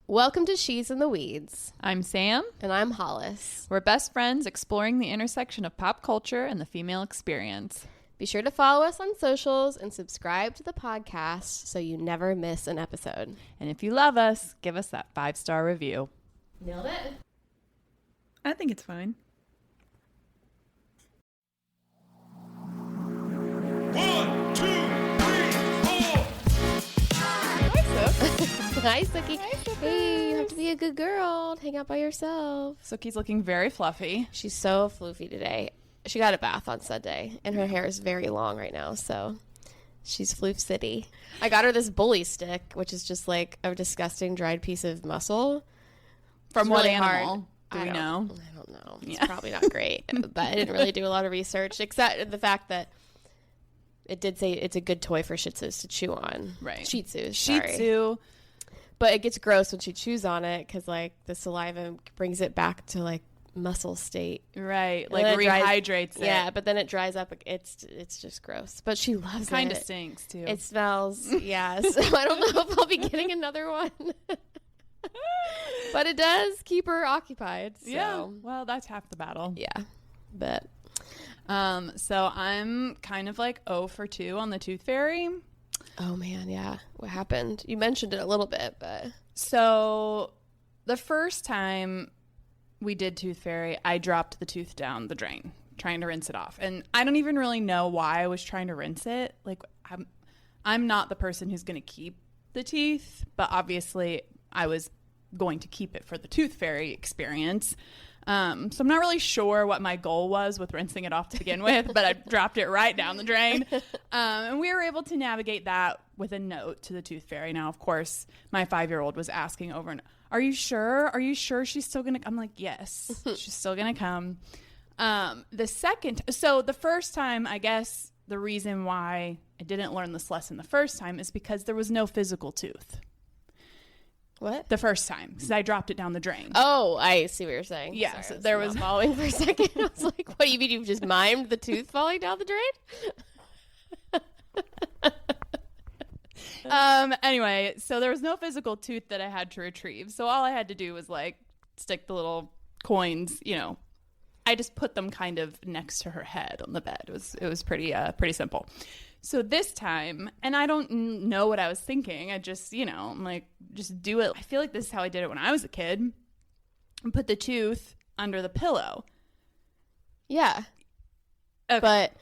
Welcome to She's in the Weeds. I'm Sam. And I'm Hollis. We're best friends exploring the intersection of pop culture and the female experience. Be sure to follow us on socials and subscribe to the podcast so you never miss an episode. And if you love us, give us that 5-star review. Nailed it. I think it's fine. 1, 2, 3, 4. Hi, Suki. Hey, you have to be a good girl. Hang out by yourself. Suki's looking very fluffy. She's so floofy today. She got a bath on Sunday, and her hair is very long right now, so she's floof city. I got her this bully stick, which is just like a disgusting dried piece of muscle. From It's what really animal? hard. Do we know? I don't know. It's probably not great, but I didn't really do a lot of research, except the fact that it did say it's a good toy for Shih Tzus to chew on. Right. Shih Tzus, Shih sorry. Tzu. But it gets gross when she chews on it because, like, the saliva brings it back to, like, muscle state. Right. And Like then it rehydrates it. Yeah, but then it dries up. It's just gross. But she loves it. Kind of stinks, too. It smells, yeah. So I don't know if I'll be getting another one. But it does keep her occupied. So. Yeah. Well, that's half the battle. Yeah. But. So I'm kind of like 0 for 2 on the Tooth Fairy. Oh, man, yeah. What happened? You mentioned it a little bit, but. So the first time we did Tooth Fairy, I dropped the tooth down the drain, trying to rinse it off. And I don't even really know why I was trying to rinse it. Like, I'm not the person who's going to keep the teeth, but obviously I was going to keep it for the Tooth Fairy experience. So I'm not really sure what my goal was with rinsing it off to begin with, but I dropped it right down the drain. And we were able to navigate that with a note to the Tooth Fairy. Now, of course, my 5-year-old was asking over and, are you sure? Are you sure she's still going to come? I'm like, yes, she's still going to come. The first time, I guess the reason why I didn't learn this lesson the first time is because there was no physical tooth. What? The first time, because I dropped it down the drain. Oh, I see what you're saying. Yeah, Sorry, so I there not was following for a second. I was like, what, you mean you've just mimed the tooth falling down the drain? Anyway, so there was no physical tooth that I had to retrieve. So all I had to do was like stick the little coins, I just put them kind of next to her head on the bed. It was pretty simple. So this time, and I don't know what I was thinking. I just, I'm like, just do it. I feel like this is how I did it when I was a kid. And put the tooth under the pillow. Yeah. Okay. But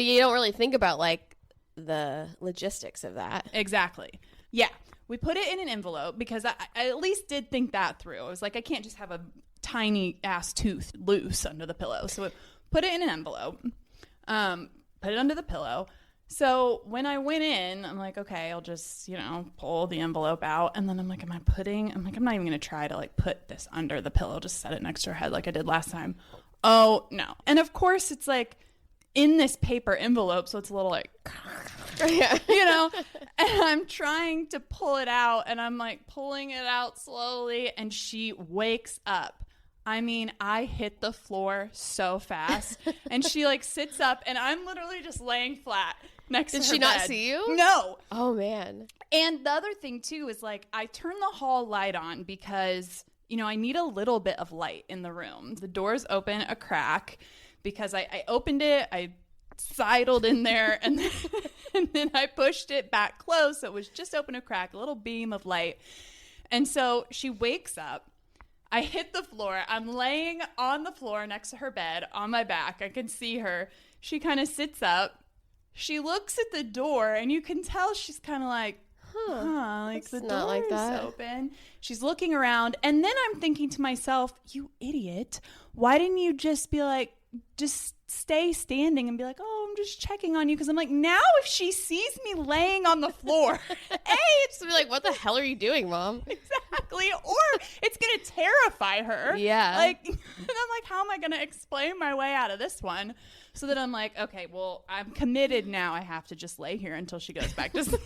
you don't really think about, like, the logistics of that. Exactly. Yeah. We put it in an envelope because I at least did think that through. I was like, I can't just have a tiny ass tooth loose under the pillow. So we put it in an envelope, put it under the pillow. So when I went in, I'm like, okay, I'll just, pull the envelope out. And then I'm like, I'm not even going to try to like put this under the pillow. Just set it next to her head like I did last time. Oh, no. And of course it's like in this paper envelope. So it's a little like, and I'm trying to pull it out and I'm like pulling it out slowly. And she wakes up. I mean, I hit the floor so fast. And she like sits up and I'm literally just laying flat next to her bed. Did she not see you? No. Oh, man. And the other thing too is like I turned the hall light on because, I need a little bit of light in the room. The door's open a crack because I opened it. I sidled in there and then I pushed it back close. So it was just open a crack, a little beam of light. And so she wakes up. I hit the floor. I'm laying on the floor next to her bed on my back. I can see her. She kind of sits up. She looks at the door and you can tell she's kind of like, like the door not like is that. open. She's looking around. And then I'm thinking to myself, you idiot. Why didn't you just be like, just stay standing and be like, oh, I'm just checking on you? Because I'm like, now if she sees me laying on the floor, It's be like, what the hell are you doing, Mom? exactly, or it's gonna terrify her. Yeah. Like, and I'm like, how am I gonna explain my way out of this one? So then I'm like, okay, well, I'm committed now. I have to just lay here until she goes back to sleep.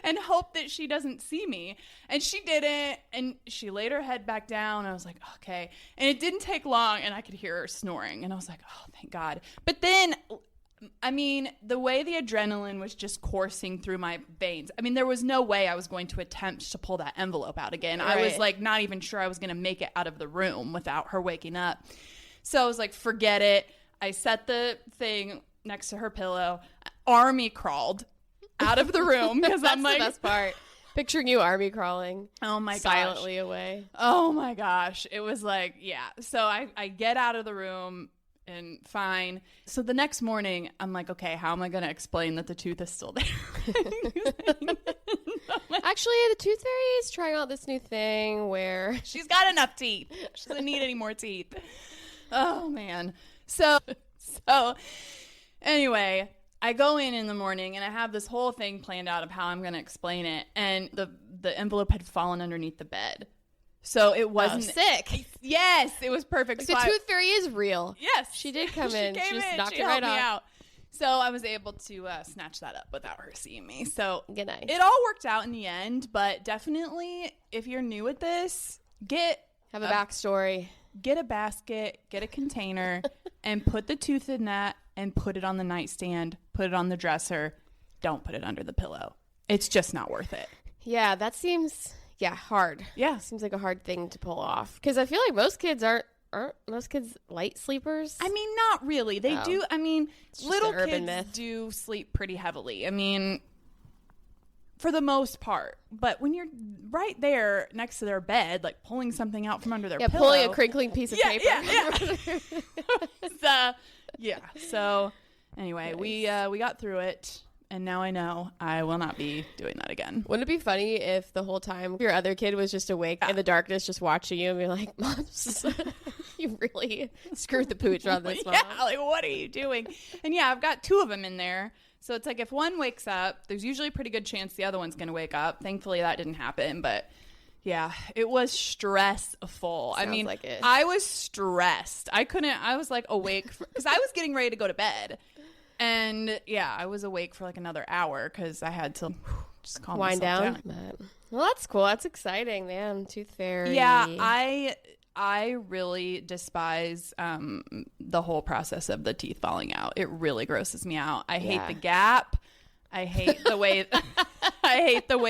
And hope that she doesn't see me. And she didn't. And she laid her head back down. I was like, okay. And it didn't take long. And I could hear her snoring. And I was like, oh, thank God. But then I mean, the way the adrenaline was just coursing through my veins. I mean, there was no way I was going to attempt to pull that envelope out again. Right. I was like not even sure I was going to make it out of the room without her waking up. So I was like, forget it. I set the thing next to her pillow. Army crawled out of the room because I'm like, the best part. Picturing you army crawling. Oh my gosh. Silently away. Oh my gosh. It was like, yeah. So I get out of the room. And fine. So the next morning, I'm like, okay, how am I going to explain that the tooth is still there? Actually, the tooth fairy is trying out this new thing where she's got enough teeth. She doesn't need any more teeth. Oh, man. So anyway, I go in the morning and I have this whole thing planned out of how I'm going to explain it. And the envelope had fallen underneath the bed. So it wasn't sick. Yes, it was perfect. Like, the tooth fairy is real. Yes, she did come in. She just knocked it right off. Out. So I was able to snatch that up without her seeing me. So good night. It all worked out in the end. But definitely, if you're new at this, have a backstory. Get a basket, get a container, and put the tooth in that, and put it on the nightstand. Put it on the dresser. Don't put it under the pillow. It's just not worth it. Yeah, that seems. Yeah, hard. Yeah. Seems like a hard thing to pull off. Because I feel like most kids aren't most kids light sleepers? I mean, not really. They do. I mean, little kids myth. do sleep pretty heavily. I mean, for the most part. But when you're right there next to their bed, like pulling something out from under their pillow. Pulling a crinkling piece of paper. Yeah. So anyway, nice. We got through it. And now I know I will not be doing that again. Wouldn't it be funny if the whole time your other kid was just awake in the darkness, just watching you and be like, Mom, you really screwed the pooch on this one. Yeah, like, what are you doing? And yeah, I've got 2 of them in there. So it's like if one wakes up, there's usually a pretty good chance the other one's going to wake up. Thankfully, that didn't happen. But yeah, it was stressful. Sounds I mean, like it. I was stressed. I was like awake because I was getting ready to go to bed. And yeah, I was awake for like another hour because I had to just calm wind myself down. Well, that's cool. That's exciting, man. Tooth fairy. Yeah, I really despise the whole process of the teeth falling out. It really grosses me out. I hate the gap. I hate the way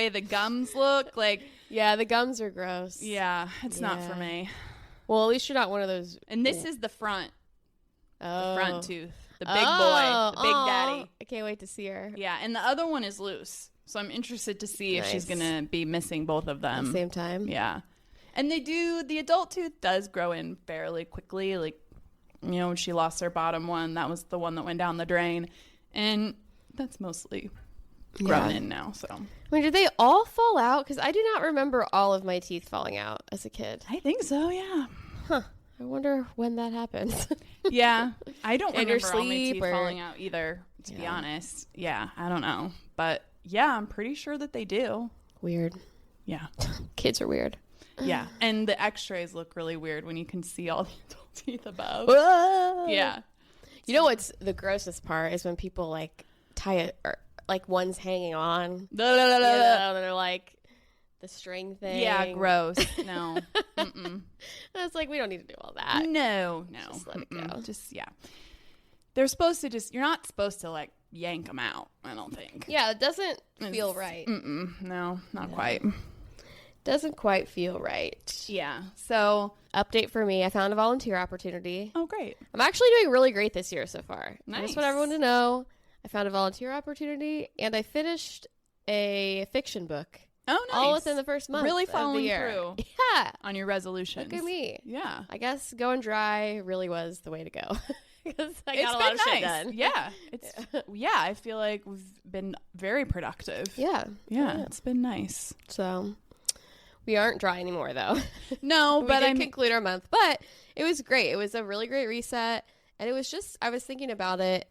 the gums look. Like, yeah, the gums are gross. Yeah, it's not for me. Well, at least you're not one of those. And this is the front. Oh. The front tooth. The big boy, the big daddy. I can't wait to see her. Yeah, and the other one is loose. So I'm interested to see if she's going to be missing both of them. At the same time? Yeah. And the adult tooth does grow in fairly quickly. Like, you know, when she lost her bottom one, that was the one that went down the drain. And that's mostly grown in now, so. I mean, did they all fall out? Because I do not remember all of my teeth falling out as a kid. I think so, yeah. Huh. I wonder when that happens. Yeah. I don't remember all my teeth or... falling out either, to be honest. Yeah, I don't know. But yeah, I'm pretty sure that they do. Weird. Yeah. Kids are weird. Yeah. And the x-rays look really weird when you can see all the adult teeth above. Whoa. Yeah. You know what's the grossest part is when people like tie it, or like one's hanging on. And they're like the string thing. Yeah, gross. No. Mm-mm. It's like, we don't need to do all that. No. Just let it go. Just, yeah. They're supposed to you're not supposed to like yank them out, I don't think. Yeah, it doesn't feel right. No, not quite. Doesn't quite feel right. Yeah. So, update for me. I found a volunteer opportunity. Oh, great. I'm actually doing really great this year so far. Nice. I just want everyone to know I found a volunteer opportunity and I finished a fiction book. Oh, nice. All within the first month. Really of the following year. through. Yeah. On your resolutions. Look at me. Yeah. I guess going dry really was the way to go. Because I got a lot of shit done. Yeah. I feel like we've been very productive. Yeah. It's been nice. So we aren't dry anymore though. No, but I conclude our month. But it was great. It was a really great reset. And it was just, I was thinking about it,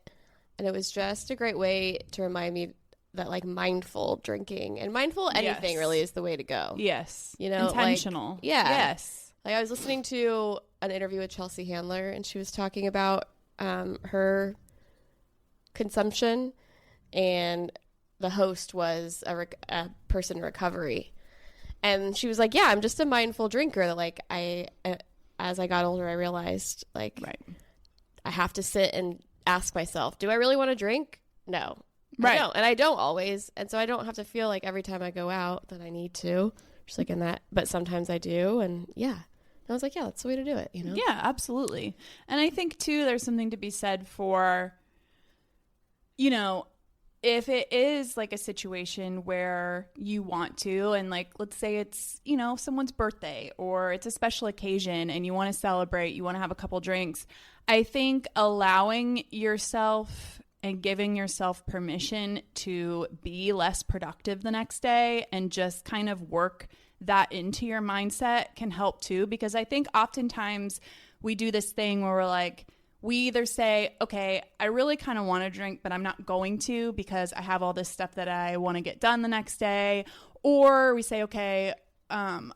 and it was just a great way to remind me that like mindful drinking and mindful anything really is the way to go. Yes. You know, intentional. Like, yeah. Yes. Like I was listening to an interview with Chelsea Handler, and she was talking about her consumption, and the host was a person in recovery. And she was like, yeah, I'm just a mindful drinker. That like as I got older, I realized like I have to sit and ask myself, do I really want to drink? No. Right. I don't. And I don't always. And so I don't have to feel like every time I go out that I need to. Just like in that. But sometimes I do. And yeah. I was like, yeah, that's the way to do it, you know? Yeah, absolutely. And I think, too, there's something to be said for, you know, if it is like a situation where you want to, and like, let's say it's, you know, someone's birthday or it's a special occasion and you want to celebrate, you want to have a couple drinks, I think allowing yourself and giving yourself permission to be less productive the next day and just kind of work that into your mindset can help too, because I think oftentimes we do this thing where we're like, we either say, okay, I really kind of want to drink, but I'm not going to because I have all this stuff that I want to get done the next day. Or we say, okay, I'll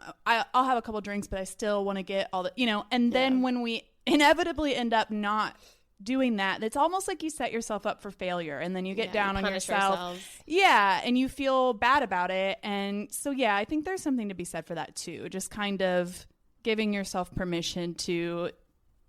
have a couple drinks, but I still want to get all the, you know, and then when we inevitably end up not doing that, it's almost like you set yourself up for failure, and then you get down on yourself. Yeah, and you feel bad about it. And so, yeah, I think there's something to be said for that too. Just kind of giving yourself permission to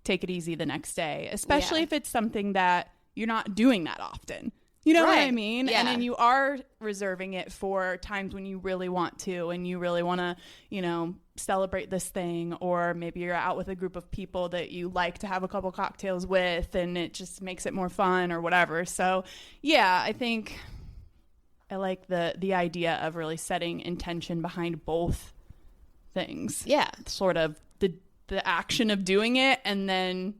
take it easy the next day, especially if it's something that you're not doing that often. You know what I mean? Yeah. And then you are reserving it for times when you really want to, and you really want to, you know, celebrate this thing, or maybe you're out with a group of people that you like to have a couple cocktails with, and it just makes it more fun or whatever. So, yeah, I think I like the idea of really setting intention behind both things. Yeah. Sort of the action of doing it, and then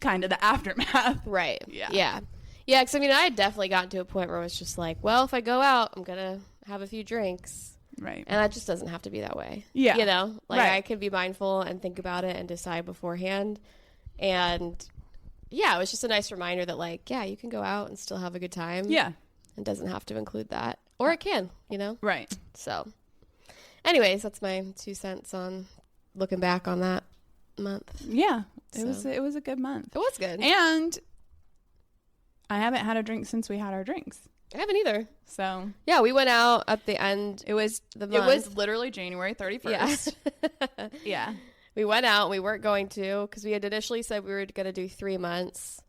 kind of the aftermath. Right. Yeah. Yeah. Yeah, because I mean, I had definitely gotten to a point where I was just like, well, if I go out, I'm going to have a few drinks. Right. And that just doesn't have to be that way. Yeah. You know, like Right. I can be mindful and think about it and decide beforehand. And yeah, it was just a nice reminder that like, yeah, you can go out and still have a good time. Yeah. It doesn't have to include that. Or it can, you know? Right. So anyways, that's my 2 cents on looking back on that month. Yeah. So. It was a good month. It was good. And I haven't had a drink since we had our drinks. I haven't either. So yeah, we went out at the end. it was the month. It was literally January 31st. Yeah. Yeah. We went out. We weren't going to because we had initially said we were going to do 3 months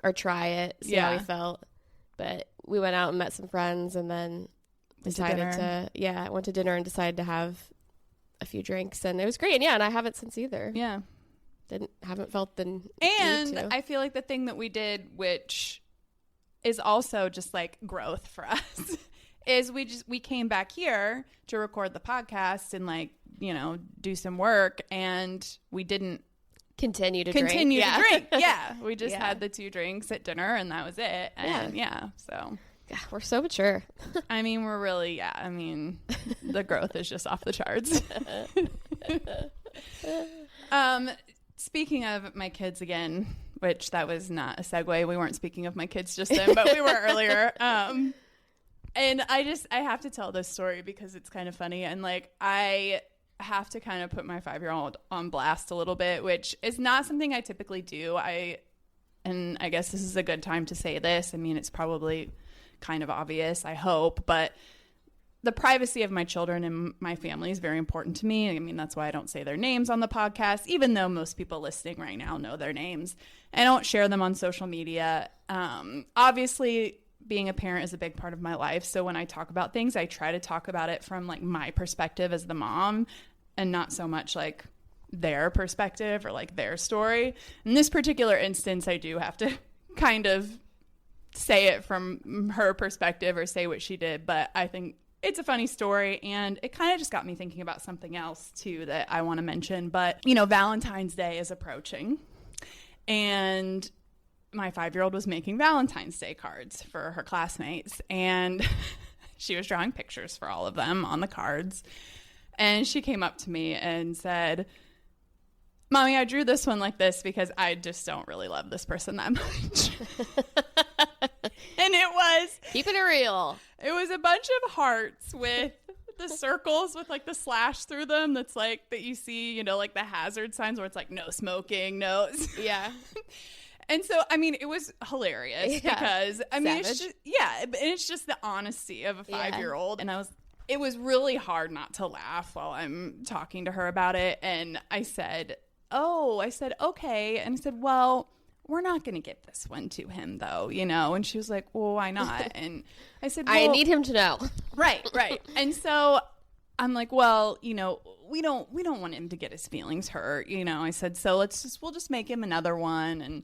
or try it, see how we felt. But we went out and met some friends, and then decided to went to dinner and decided to have a few drinks, and it was great. And yeah, and I haven't since either. Yeah. Haven't felt the need And to. I feel like the thing that we did, which is also just like growth for us, is we came back here to record the podcast and like, you know, do some work, and we didn't continue to drink. Yeah. We just Yeah. had the 2 drinks at dinner, and that was it. And so Yeah, we're so mature. I mean, we're really, the growth is just off the charts. Speaking of my kids again, which that was not a segue. We weren't speaking of my kids just then, but we were earlier. And I have to tell this story because it's kind of funny. And like, I have to kind of put my 5-year-old on blast a little bit, which is not something I typically do. And I guess this is a good time to say this. I mean, it's probably kind of obvious, I hope, but the privacy of my children and my family is very important to me. I mean, that's why I don't say their names on the podcast, even though most people listening right now know their names. I don't share them on social media. Obviously, being a parent is a big part of my life. So when I talk about things, I try to talk about it from like my perspective as the mom, and not so much like their perspective or like their story. In this particular instance, I do have to kind of say it from her perspective or say what she did, but I think it's a funny story, and it kind of just got me thinking about something else too that I want to mention. But you know, Valentine's Day is approaching, and my 5-year-old was making Valentine's Day cards for her classmates, and she was drawing pictures for all of them on the cards, and she came up to me and said, "Mommy, I drew this one like this because I just don't really love this person that much." And it was Keeping it real. It was a bunch of hearts with the circles with like the slash through them. That's like that you see, you know, like the hazard signs where it's like no smoking, no. Yeah. And so, I mean, it was hilarious because I mean, it's just the honesty of a 5-year-old. And it was really hard not to laugh while I'm talking to her about it. And I said, okay. And I said, well, we're not going to get this one to him though, And she was like, well, why not? And I said, I need him to know. Right. And so I'm like, well, we don't want him to get his feelings hurt. I said, so we'll just make him another one.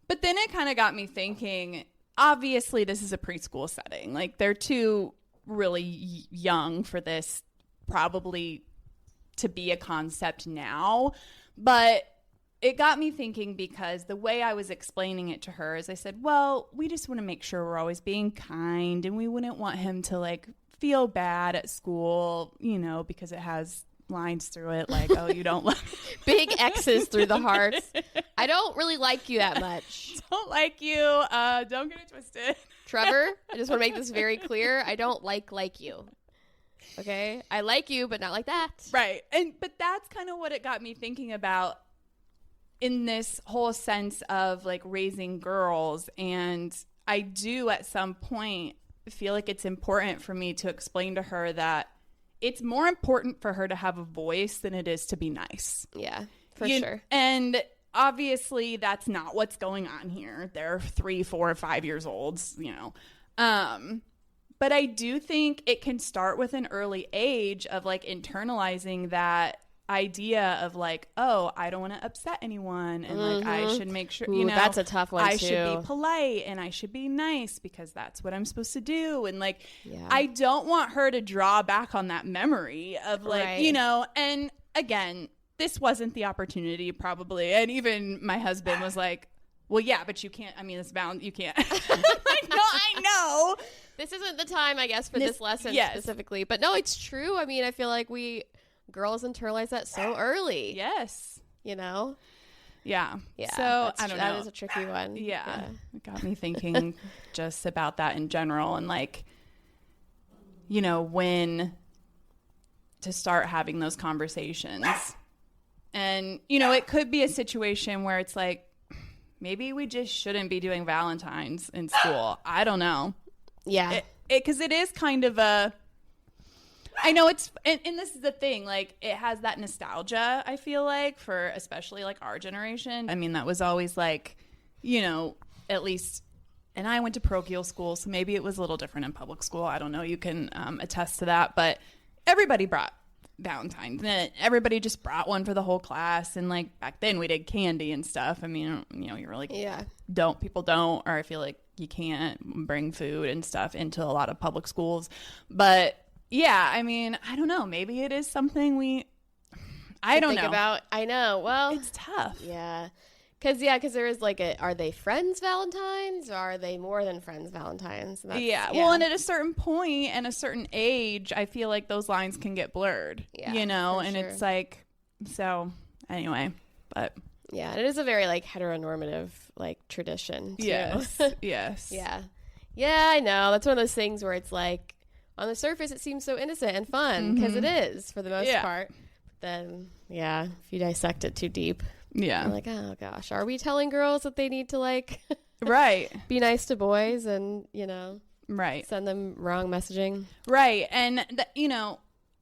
But then it kind of got me thinking, obviously this is a preschool setting. Like they're too really young for this probably to be a concept now. But it got me thinking because the way I was explaining it to her is I said, well, we just want to make sure we're always being kind and we wouldn't want him to like feel bad at school, because it has lines through it like, oh, you don't love me. Big X's through the hearts. I don't really like you that much. Don't like you. Don't get it twisted. Trevor, I just want to make this very clear. I don't like you. Okay? I like you, but not like that. Right. But that's kind of what it got me thinking about in this whole sense of like raising girls. And I do at some point feel like it's important for me to explain to her that it's more important for her to have a voice than it is to be nice. Yeah, for sure. And obviously that's not what's going on here. They're 3, 4, 5 years old, but I do think it can start with an early age of like internalizing that idea of like, oh, I don't want to upset anyone, and like I should make sure that's a tough one I too. should be polite and I should be nice because that's what I'm supposed to do. And like I don't want her to draw back on that memory of like and again, this wasn't the opportunity probably, and even my husband was like, well, yeah, but you can't, it's bound, you can't. Like, no, I know this isn't the time, I guess, for this lesson specifically, but no, it's true. I feel like girls internalize that so early. Yes. Yeah. Yeah. So I don't know. That is a tricky one. Yeah. It got me thinking just about that in general and like, when to start having those conversations. And, it could be a situation where it's like, maybe we just shouldn't be doing Valentine's in school. I don't know. Yeah. Because it is kind of I know it's, and this is the thing, like it has that nostalgia, I feel like, for especially like our generation. That was always like, at least, and I went to parochial school, so maybe it was a little different in public school. I don't know. You can attest to that, but everybody brought Valentine's. Everybody just brought one for the whole class. And like back then we did candy and stuff. You really people don't, or I feel like you can't bring food and stuff into a lot of public schools. But yeah, I don't know. Maybe it is something I don't know. About. I know. Well, it's tough. Yeah. Because there is like are they friends Valentines or are they more than friends Valentines? Yeah. Well, and at a certain point and a certain age, I feel like those lines can get blurred, and sure. It's like, so anyway, but. Yeah. And it is a very like heteronormative like tradition too. Yes. Yes. Yeah. Yeah, I know. That's one of those things where it's like on the surface it seems so innocent and fun because it is for the most part. But then, if you dissect it too deep. Yeah. You're like, oh gosh, are we telling girls that they need to like right be nice to boys and right send them wrong messaging? Right. And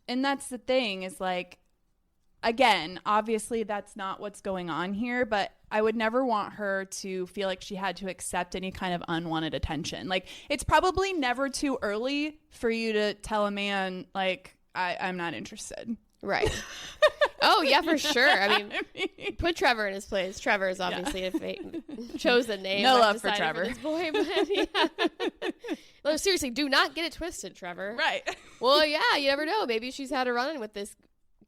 and that's the thing is like, again, obviously that's not what's going on here, but I would never want her to feel like she had to accept any kind of unwanted attention. Like it's probably never too early for you to tell a man like I'm not interested. Right. Oh, yeah, for sure. Put Trevor in his place. Trevor is obviously a chosen name. No love for Trevor. For this boy, but No, seriously, do not get it twisted, Trevor. Right. Well, yeah, you never know. Maybe she's had a run-in with this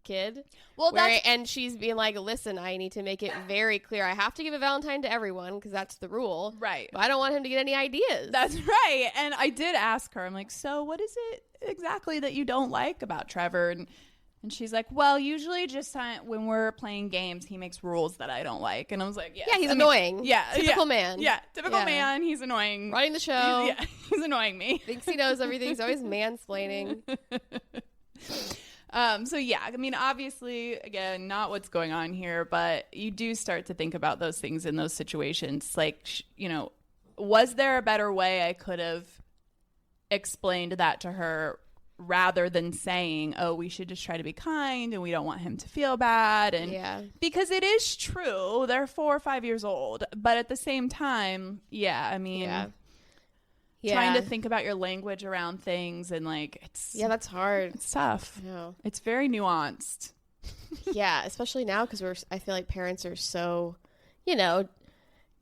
kid. Well, and she's being like, listen, I need to make it very clear. I have to give a Valentine to everyone because that's the rule. Right. But I don't want him to get any ideas. That's right. And I did ask her, I'm like, so what is it exactly that you don't like about Trevor? And she's like, well, usually just when we're playing games, he makes rules that I don't like. And I was like, yes. Yeah, he's annoying. Yeah. Typical man. Yeah, typical man. He's annoying. Running the show. He's annoying me. Thinks he knows everything. He's always mansplaining. So, yeah, obviously, again, not what's going on here, but you do start to think about those things in those situations. Like, was there a better way I could have explained that to her rather than saying, oh, we should just try to be kind and we don't want him to feel bad. And because it is true, they're 4 or 5 years old, but at the same time, trying to think about your language around things and like that's hard. It's tough. It's very nuanced. Especially now because I feel like parents are so,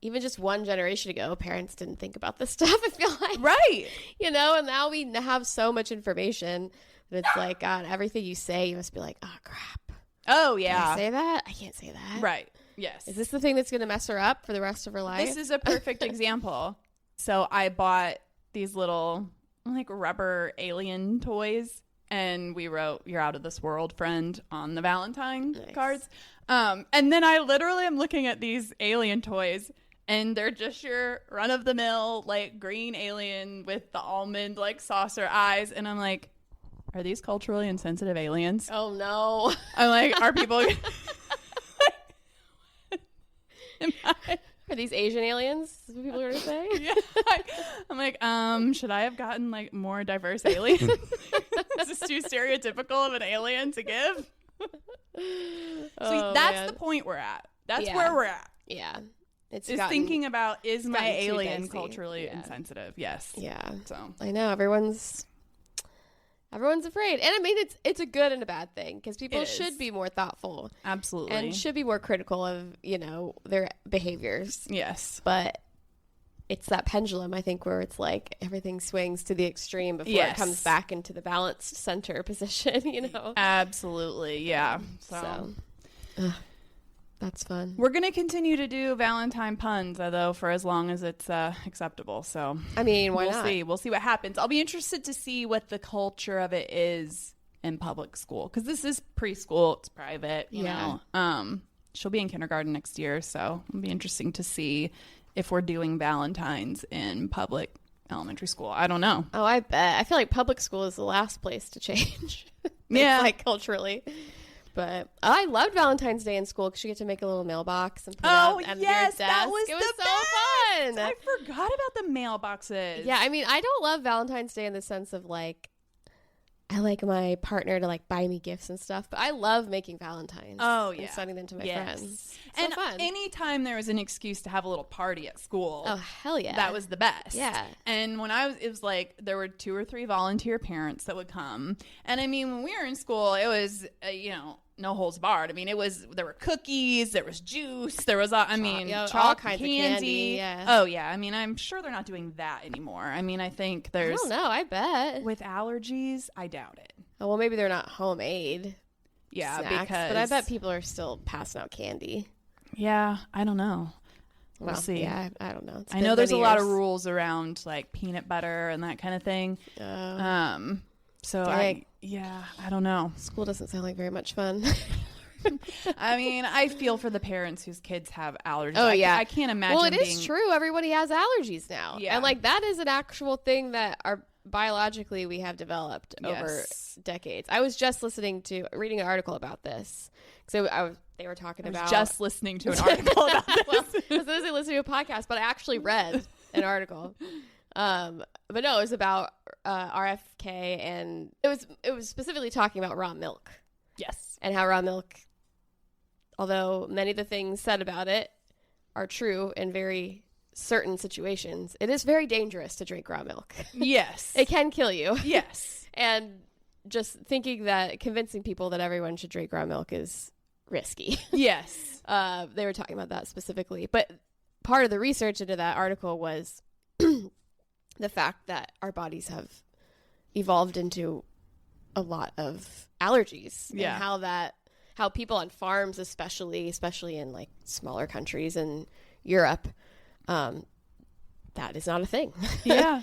even just one generation ago, parents didn't think about this stuff. I feel like, right? And now we have so much information that it's like, God, everything you say, you must be like, oh crap. Oh yeah, can I say that? I can't say that. Right? Yes. Is this the thing that's going to mess her up for the rest of her life? This is a perfect example. So I bought these little like rubber alien toys. And we wrote, "You're out of this world, friend," on the Valentine cards. And then I literally am looking at these alien toys, and they're just your run-of-the-mill, like, green alien with the almond, like, saucer eyes. And I'm like, are these culturally insensitive aliens? Oh, no. I'm like, are people... Are these Asian aliens? Is what people are going to say? Yeah. I'm like, should I have gotten, like, more diverse aliens? Is this too stereotypical of an alien to give? So that's the point we're at. That's where we're at. Yeah. It's thinking about, is my alien culturally insensitive? Yes. Yeah. So I know everyone's afraid. And I mean, it's a good and a bad thing because people should be more thoughtful. Absolutely. And should be more critical of, their behaviors. Yes. But it's that pendulum, I think, where it's like everything swings to the extreme before it comes back into the balanced center position, Absolutely. Yeah. So that's fun. We're going to continue to do Valentine puns, though, for as long as it's acceptable. So, I mean, why not? We'll see what happens. I'll be interested to see what the culture of it is in public school, because this is preschool. It's private, you know. She'll be in kindergarten next year, so it'll be interesting to see if we're doing Valentines in public elementary school. I don't know. Oh, I bet. I feel like public school is the last place to change. Yeah. Like culturally. But I loved Valentine's Day in school because you get to make a little mailbox and put it out at your desk. That was it was the so best. fun. I forgot about the mailboxes. Yeah, I mean, I don't love Valentine's Day in the sense of like, I like my partner to like buy me gifts and stuff, but I love making Valentines. Oh yeah, and sending them to my friends. It's and so fun. Anytime there was an excuse to have a little party at school, oh hell yeah, that was the best. Yeah. And when it was like there were 2 or 3 volunteer parents that would come, and I mean when we were in school, it was no holds barred. I mean there were cookies, there was juice, there was all kinds of candy. Yeah. Oh yeah, I mean I'm sure they're not doing that anymore. I mean I think there's. I don't know. I bet with allergies, I doubt it. Oh well, maybe they're not homemade. Yeah, snacks, but I bet people are still passing out candy. Yeah, I don't know. We'll see. Yeah, I don't know. I know there's a lot of rules around like peanut butter and that kind of thing. So I don't know. School doesn't sound like very much fun. I mean, I feel for the parents whose kids have allergies. Oh, yeah. I can't imagine. Well, it is true. Everybody has allergies now. Yeah. And like that is an actual thing that biologically we have developed over decades. I was just reading an article about this. So they were talking about just listening to an article about this. Well, I was listening to a podcast, but I actually read an article. But no, it was about RFK, and it was specifically talking about raw milk. Yes. And how raw milk, although many of the things said about it are true in very certain situations, it is very dangerous to drink raw milk. Yes. It can kill you. Yes. And just convincing people that everyone should drink raw milk is risky. Yes. They were talking about that specifically. But part of the research into that article was the fact that our bodies have evolved into a lot of allergies. Yeah. And how people on farms, especially in like smaller countries in Europe, that is not a thing. Yeah.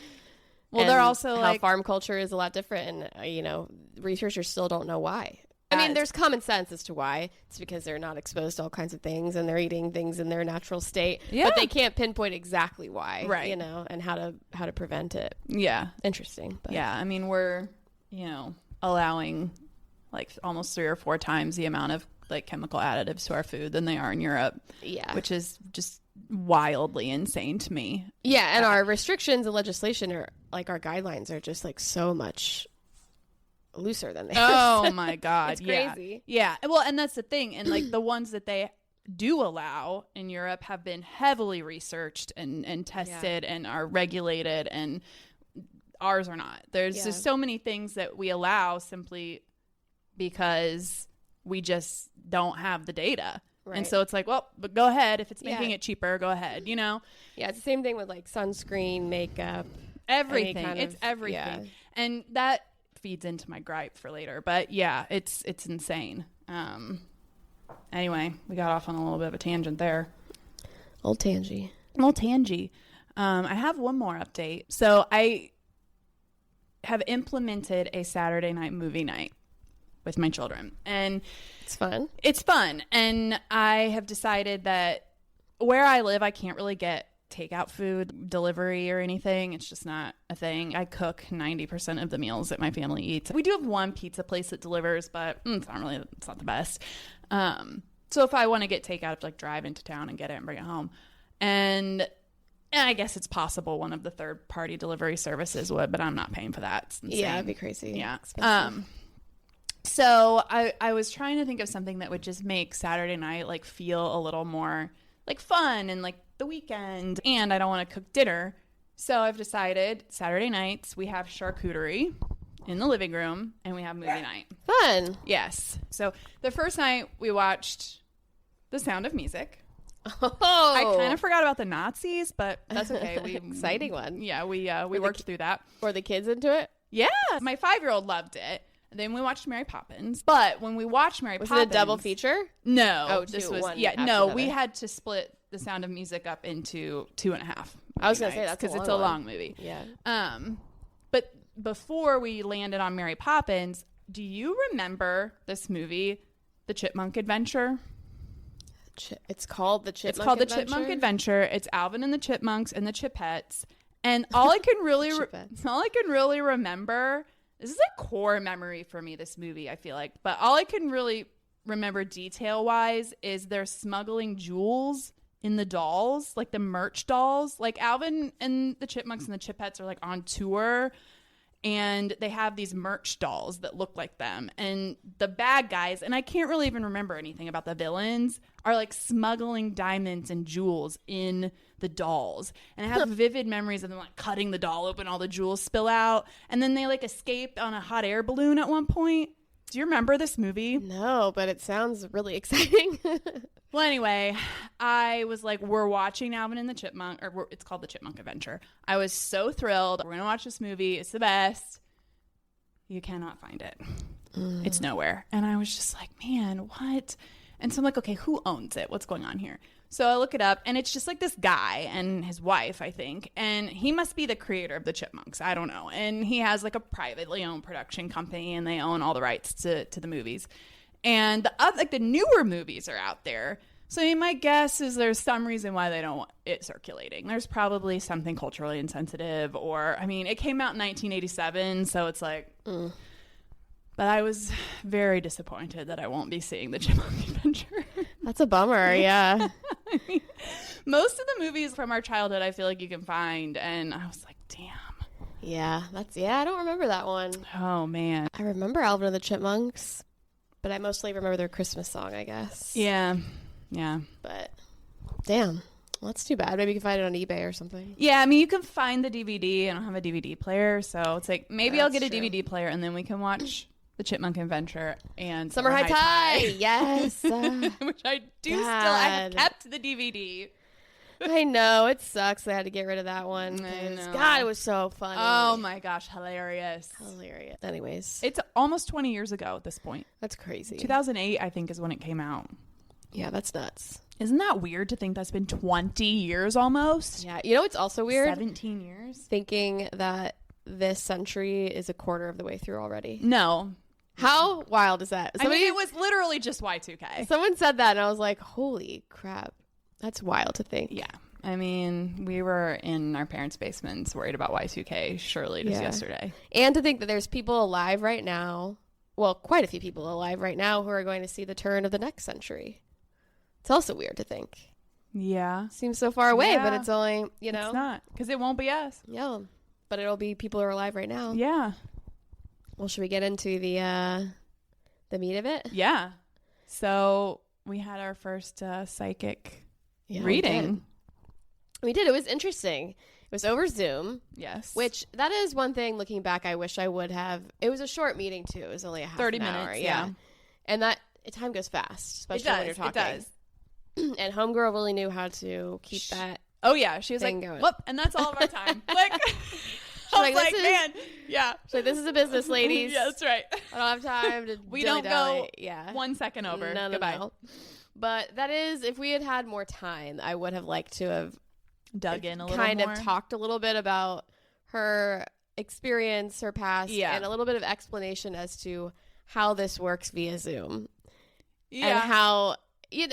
Well, they're also how farm culture is a lot different, and researchers still don't know why. I mean, there's common sense as to why. It's because they're not exposed to all kinds of things, and they're eating things in their natural state. Yeah. But they can't pinpoint exactly why, right? And how to prevent it. Yeah, interesting. But. Yeah, I mean, we're allowing like almost 3 or 4 times the amount of like chemical additives to our food than they are in Europe. Yeah, which is just wildly insane to me. Yeah, and our restrictions and legislation are like our guidelines are just like so much looser than theirs. Oh my God. It's crazy. Yeah. Well, and that's the thing. And like the ones that they do allow in Europe have been heavily researched and tested and are regulated, and ours are not. There's just so many things that we allow simply because we just don't have the data. Right. And so it's like, well, but go ahead. If it's making it cheaper, go ahead, you know? Yeah, it's the same thing with like sunscreen, makeup. Everything. It's everything. Yeah. And that feeds into my gripe for later. But yeah, it's insane. Anyway, we got off on a little bit of a tangent there. Old tangy. I have one more update. So I have implemented a Saturday night movie night with my children, and it's fun. And I have decided that where I live, I can't really get takeout food delivery or anything. It's just not a thing. I cook 90% of the meals that my family eats. We do have one pizza place that delivers, but it's not the best. So if I want to get takeout, I have to like drive into town and get it and bring it home. And I guess it's possible one of the third party delivery services would, but I'm not paying for that. It's insane. Yeah, it'd be crazy. Yeah. Expensive. So I was trying to think of something that would just make Saturday night like feel a little more like fun and like the weekend, and I don't want to cook dinner. So I've decided Saturday nights we have charcuterie in the living room and we have movie night. Fun. Yes. So the first night we watched The Sound of Music. Oh, I kind of forgot about the Nazis, but that's okay. Exciting one. Yeah, we worked through that. Were the kids into it? Yeah, my 5-year-old loved it. Then we watched Mary Poppins. But when we watched Mary Poppins... Was it a double feature? No. Oh, this two, was... one Yeah, no, we had to split The Sound of Music up into 2.5. I was going to say, that's because it's a long movie. Yeah. But before we landed on Mary Poppins, do you remember this movie, The Chipmunk Adventure? It's called The Chipmunk Adventure? It's called The Chipmunk Adventure. It's Alvin and the Chipmunks and the Chipettes. And all I can really remember... This is a core memory for me, this movie, I feel like. But all I can really remember detail-wise is they're smuggling jewels in the dolls, like the merch dolls. Like Alvin and the Chipmunks and the Chipettes are like on tour, and they have these merch dolls that look like them. And the bad guys, and I can't really even remember anything about the villains, are like smuggling diamonds and jewels in the dolls. And I have vivid memories of them like cutting the doll open, all the jewels spill out, and then they like escape on a hot air balloon at one point. Do you remember this movie? No, but it sounds really exciting. Well, anyway, I was like, we're watching Alvin and the Chipmunk, it's called The Chipmunk Adventure. I was so thrilled. We're going to watch this movie. It's the best. You cannot find it. It's nowhere. And I was just like, man, what? And so I'm like, okay, who owns it? What's going on here? So I look it up, and it's just like this guy and his wife, I think. And he must be the creator of the Chipmunks. I don't know. And he has like a privately owned production company, and they own all the rights to the movies. And the newer movies are out there. So I mean, my guess is there's some reason why they don't want it circulating. There's probably something culturally insensitive, or, I mean, it came out in 1987, so it's like... But I was very disappointed that I won't be seeing The Chipmunk Adventure. That's a bummer, yeah. I mean, most of the movies from our childhood I feel like you can find, and I was like, damn. Yeah, I don't remember that one. Oh, man. I remember Alvin and the Chipmunks, but I mostly remember their Christmas song, I guess. Yeah. But, damn. Well, that's too bad. Maybe you can find it on eBay or something. Yeah, I mean, you can find the DVD. I don't have a DVD player, so it's like, maybe I'll get a DVD player, and then we can watch The Chipmunk Adventure and Summer High Tide. Yes. Which I do still. I have kept the DVD. I know. It sucks they had to get rid of that one. I know. God, it was so funny. Oh my gosh, hilarious. Anyways. It's almost 20 years ago at this point. That's crazy. 2008, I think, is when it came out. Yeah, that's nuts. Isn't that weird to think that's been 20 years almost? Yeah. You know what's also weird? 17 years? Thinking that this century is a quarter of the way through already. No. How wild is that? I mean, it was literally just Y2K. Someone said that, and I was like, holy crap. That's wild to think. Yeah. I mean, we were in our parents' basements worried about Y2K surely just yesterday. And to think that there's people alive right now, well, quite a few people alive right now who are going to see the turn of the next century. It's also weird to think. Yeah. Seems so far away, but it's only, It's not, because it won't be us. Yeah. But it'll be people who are alive right now. Yeah. Well, should we get into the meat of it? Yeah. So we had our first psychic reading. We did. It was interesting. It was over Zoom. Yes. Which, that is one thing, looking back, I wish I would have. It was a short meeting, too. It was only a half 30 an minutes, hour. yeah. And that time goes fast, especially when you're talking. It does. And Homegirl really knew how to keep that. Oh, yeah. She was like, going. whoop, and that's all of our time. Like, I was like, man. Yeah. She's like, this is a business, ladies. Yeah, that's right. I don't have time to We don't go yeah. 1 second over. No, Goodbye. No. But that is, if we had had more time, I would have liked to have dug in a little kind more. of talked a little bit about her experience, her past, Yeah. and a little bit of explanation as to how this works via Zoom. Yeah. And how,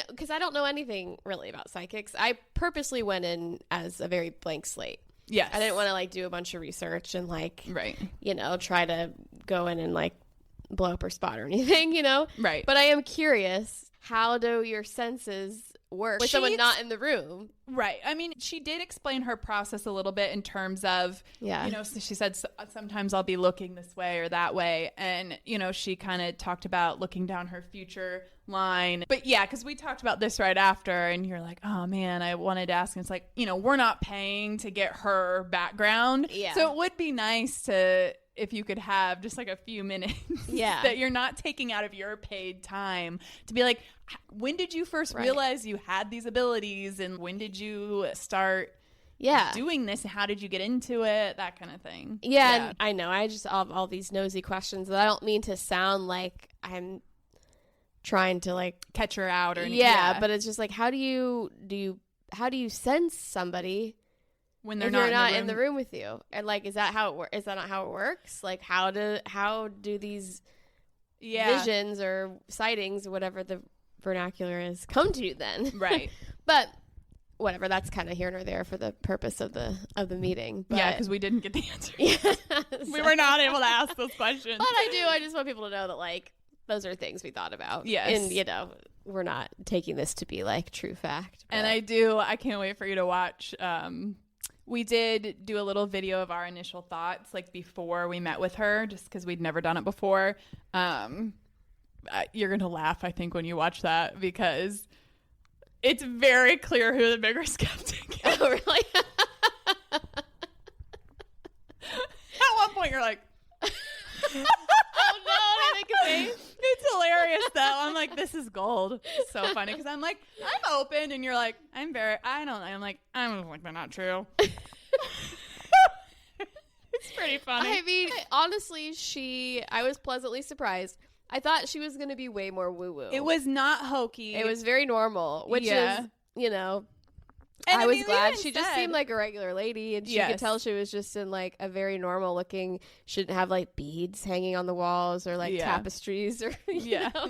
because I don't know anything really about psychics. I purposely went in as a very blank slate. Yes. I didn't want to do a bunch of research and right. Try to go in and blow up her spot or anything, Right. But I am curious, how do your senses work with someone not in the room? Right. I mean, she did explain her process a little bit in terms of, so she said, sometimes I'll be looking this way or that way. And, she kind of talked about looking down her future line. But yeah, because we talked about this right after and you're like, oh man, I wanted to ask. And it's like, we're not paying to get her background. Yeah. So it would be nice if you could have just a few minutes that you're not taking out of your paid time to be like, when did you first realize you had these abilities and when did you start doing this and how did you get into it, that kind of thing. And I know I just have all these nosy questions that I don't mean to sound like I'm trying to catch her out or anything. But it's just how do you sense somebody when they're not in the room with you? And is that how it works? Is that not how it works? How do these visions or sightings or whatever the vernacular is come to you then? Right. But whatever, that's kind of here nor there for the purpose of the meeting. But, because we didn't get the answer. So, we were not able to ask those questions. But I just want people to know that those are things we thought about. Yes. And we're not taking this to be true fact. But. And I can't wait for you to watch. We did do a little video of our initial thoughts before we met with her, just because we'd never done it before. You're going to laugh, I think, when you watch that, because it's very clear who the bigger skeptic is. Oh, really? At one point, you're like, oh, no, I make a face. It's hilarious, though. I'm like, this is gold. It's so funny, because I'm like, I'm open, and you're like, I don't know. I'm like, they're not true. It's pretty funny. I mean, honestly, I was pleasantly surprised. I thought she was going to be way more woo-woo. It was not hokey. It was very normal, which is, And I was glad. She just seemed like a regular lady, and she could tell she was just in a very normal looking, shouldn't have beads hanging on the walls or tapestries or, you know,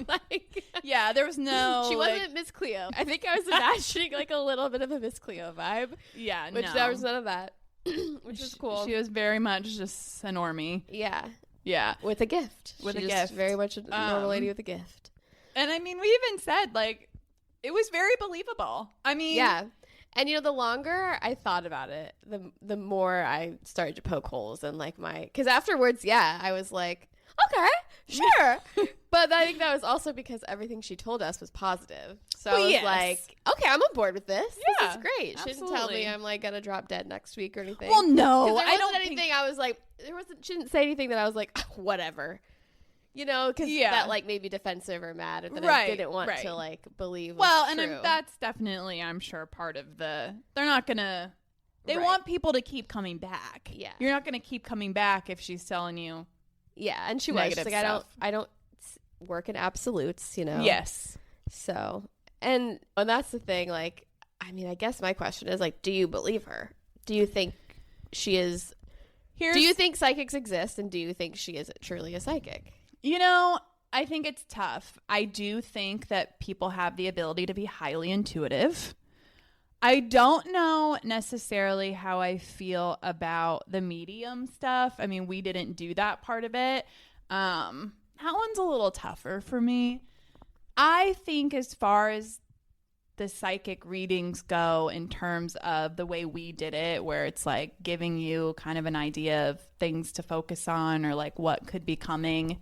there was no. She wasn't Miss Cleo. I think I was imagining a little bit of a Miss Cleo vibe. Yeah, which there was none of that, which was cool. She was very much just a normie. Yeah. Yeah. With a gift. With a She's gift. Very much a normal lady with a gift. And I mean, we even said, it was very believable. I mean. Yeah. And, the longer I thought about it, the more I started to poke holes in, because afterwards, I was like, okay, sure. But I think that was also because everything she told us was positive. So I was like, okay, I'm on board with this. Yeah, this is great. She didn't tell me I'm, going to drop dead next week or anything. Well, no. I don't anything think... I was like, she didn't say anything that I was like, whatever. Because that made me defensive or mad, or that I didn't want to believe. Well, and that's definitely, I'm sure, part of they're not gonna. They want people to keep coming back. Yeah, you're not gonna keep coming back if she's telling you. Yeah, and she was like, I don't work in absolutes, Yes. So, and that's the thing. I guess my question is do you believe her? Do you think she is? Do you think psychics exist, and do you think she is truly a psychic? I think it's tough. I do think that people have the ability to be highly intuitive. I don't know necessarily how I feel about the medium stuff. I mean, we didn't do that part of it. That one's a little tougher for me. I think as far as the psychic readings go in terms of the way we did it, where it's like giving you kind of an idea of things to focus on or like what could be coming.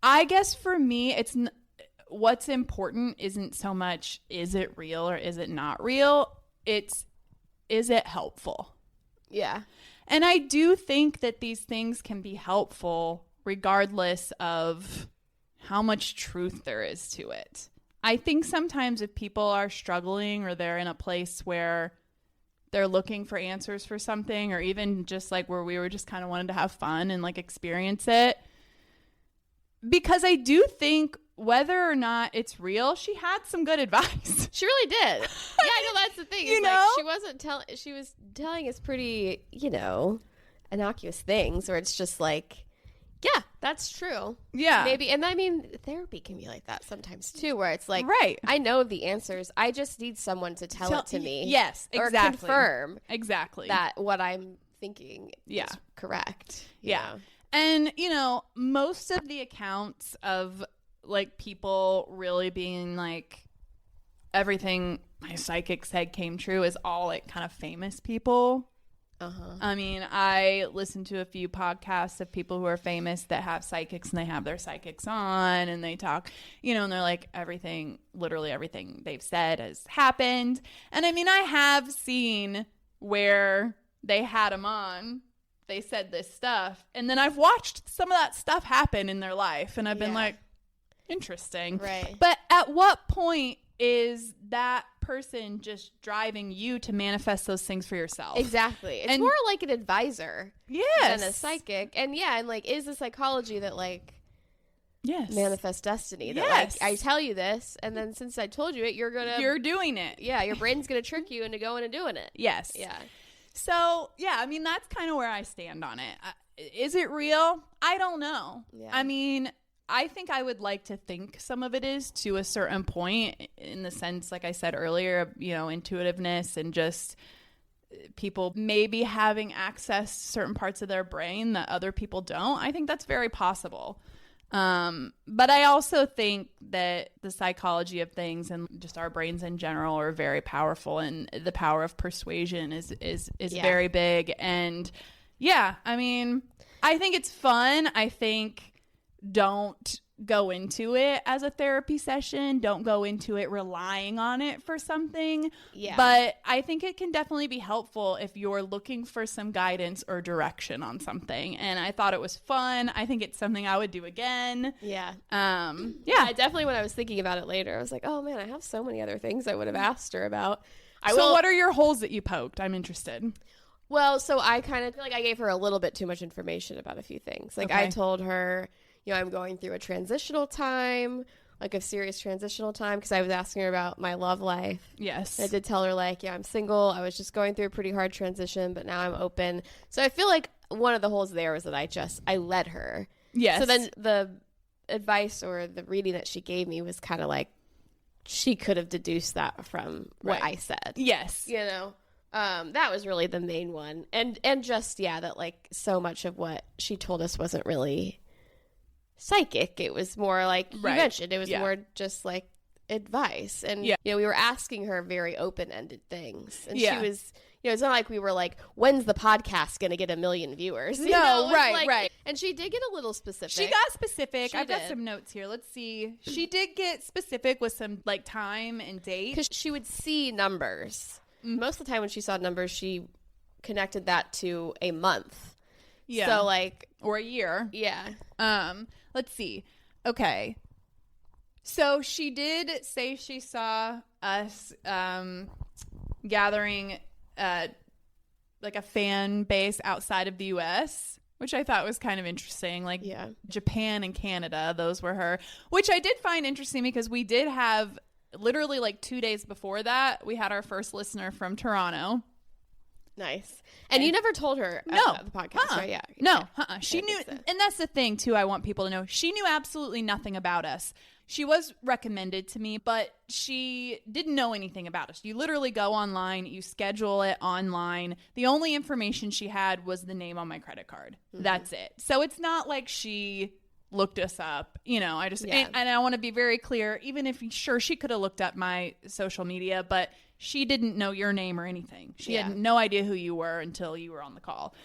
I guess for me, what's important isn't so much is it real or is it not real? It's is it helpful? Yeah. And I do think that these things can be helpful regardless of how much truth there is to it. I think sometimes if people are struggling or they're in a place where they're looking for answers for something, or even just like where we were just kind of wanted to have fun and like experience it, because I do think whether or not it's real, she had some good advice. She really did. Yeah, I know that's the thing. You It's know? like she was telling us pretty, innocuous things where it's just like, yeah, that's true. Yeah. Maybe. And I mean, therapy can be like that sometimes too, where it's like, Right. I know the answers. I just need someone to tell it to me. Yes, exactly. Or confirm Exactly. that what I'm thinking Yeah. is correct. Yeah. know? And, most of the accounts of like people really being like everything my psychic said came true is all like kind of famous people. Uh-huh. I mean, I listened to a few podcasts of people who are famous that have psychics, and they have their psychics on and they talk, and they're like literally everything they've said has happened. And I mean, I have seen where they had them on, they said this stuff, and then I've watched some of that stuff happen in their life, and I've been like, interesting. Right. But at what point is that person just driving you to manifest those things for yourself? Exactly. It's And- more like an advisor Yes. than a psychic. And and like, is the psychology that like Yes. manifest destiny? That Yes. like, I tell you this, and then since I told you it, You're doing it. your brain's gonna trick you into going and doing it. Yes. Yeah. So, yeah, I mean, that's kind of where I stand on it. Is it real? I don't know. Yeah. I mean, I think I would like to think some of it is to a certain point, in the sense, like I said earlier, intuitiveness and just people maybe having access to certain parts of their brain that other people don't. I think that's very possible. But I also think that the psychology of things and just our brains in general are very powerful, and the power of persuasion is very big. And yeah, I mean, I think it's fun. I think don't go into it as a therapy session. Don't go into it relying on it for something. Yeah. But I think it can definitely be helpful if you're looking for some guidance or direction on something. And I thought it was fun. I think it's something I would do again. Yeah. Yeah. I definitely, when I was thinking about it later, I was like, oh man, I have so many other things I would have asked her about. So what are your holes that you poked? I'm interested. Well, so I kind of feel like I gave her a little bit too much information about a few things. Like I Okay. told her, I'm going through a transitional time, like a serious transitional time, because I was asking her about my love life. Yes. I did tell her, like, I'm single. I was just going through a pretty hard transition, but now I'm open. So I feel like one of the holes there was that I led her. Yes. So then the advice or the reading that she gave me was kind of like she could have deduced that from what Right. I said. Yes. That was really the main one. And just, that like so much of what she told us wasn't really psychic. It was more like you Right. mentioned. It was Yeah. more just like advice. And, Yeah. we were asking her very open-ended things. And Yeah. she was, it's not like we were like, when's the podcast going to get 1 million viewers? You No, know, it was right, like- right. And she did get a little specific. She got specific. She I've got did. some notes here. Let's see. She did get specific with some like time and date. Because she would see numbers. Most of the time when she saw numbers, she connected that to a month. Yeah. So like, Or a year. yeah. Let's see. Okay. So she did say she saw us gathering like a fan base outside of the US, which I thought was kind of interesting. Like Yeah. Japan and Canada, those were her, which I did find interesting because we did have literally like 2 days before that, we had our first listener from Toronto. Nice. And you never told her about the podcast, right? Yeah. No. Yeah. She I knew, think so. and that's the thing too. I want people to know she knew absolutely nothing about us. She was recommended to me, but she didn't know anything about us. You literally go online, you schedule it online. The only information she had was the name on my credit card. That's it. So it's not like she looked us up. I just, Yeah. and I want to be very clear, even if sure she could have looked up my social media, but she didn't know your name or anything. She had no idea who you were until you were on the call.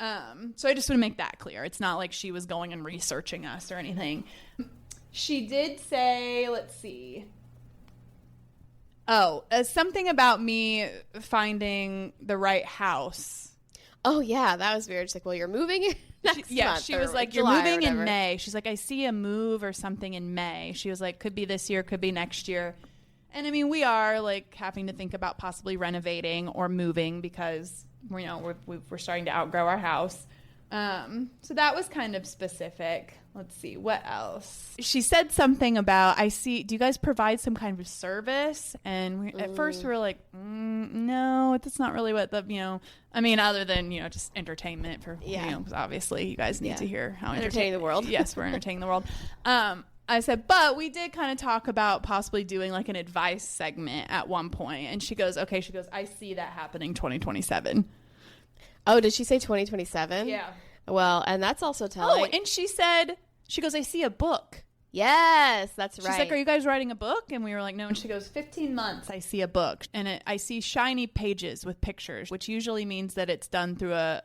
So I just want to make that clear. It's not like she was going and researching us or anything. She did say, let's see. Oh, something about me finding the right house. Oh, yeah, that was weird. She's like, well, you're moving next month. She was like, you're July moving in May. She's like, I see a move or something in May. She was like, could be this year, could be next year. And I mean, we are like having to think about possibly renovating or moving because, we're starting to outgrow our house. So that was kind of specific. Let's see, what else? She said something about, do you guys provide some kind of service? And at first we were like, no, that's not really what other than, just entertainment for, obviously you guys need to hear how entertaining the world. Yes, we're entertaining the world. I said, but we did kind of talk about possibly doing like an advice segment at one point. And she goes, I see that happening 2027. Oh, did she say 2027? Yeah. Well, and that's also telling. Oh, and she goes, I see a book. Yes, that's right. She's like, are you guys writing a book? And we were like, no. And she goes, 15 months, I see a book. And I see shiny pages with pictures, which usually means that it's done through a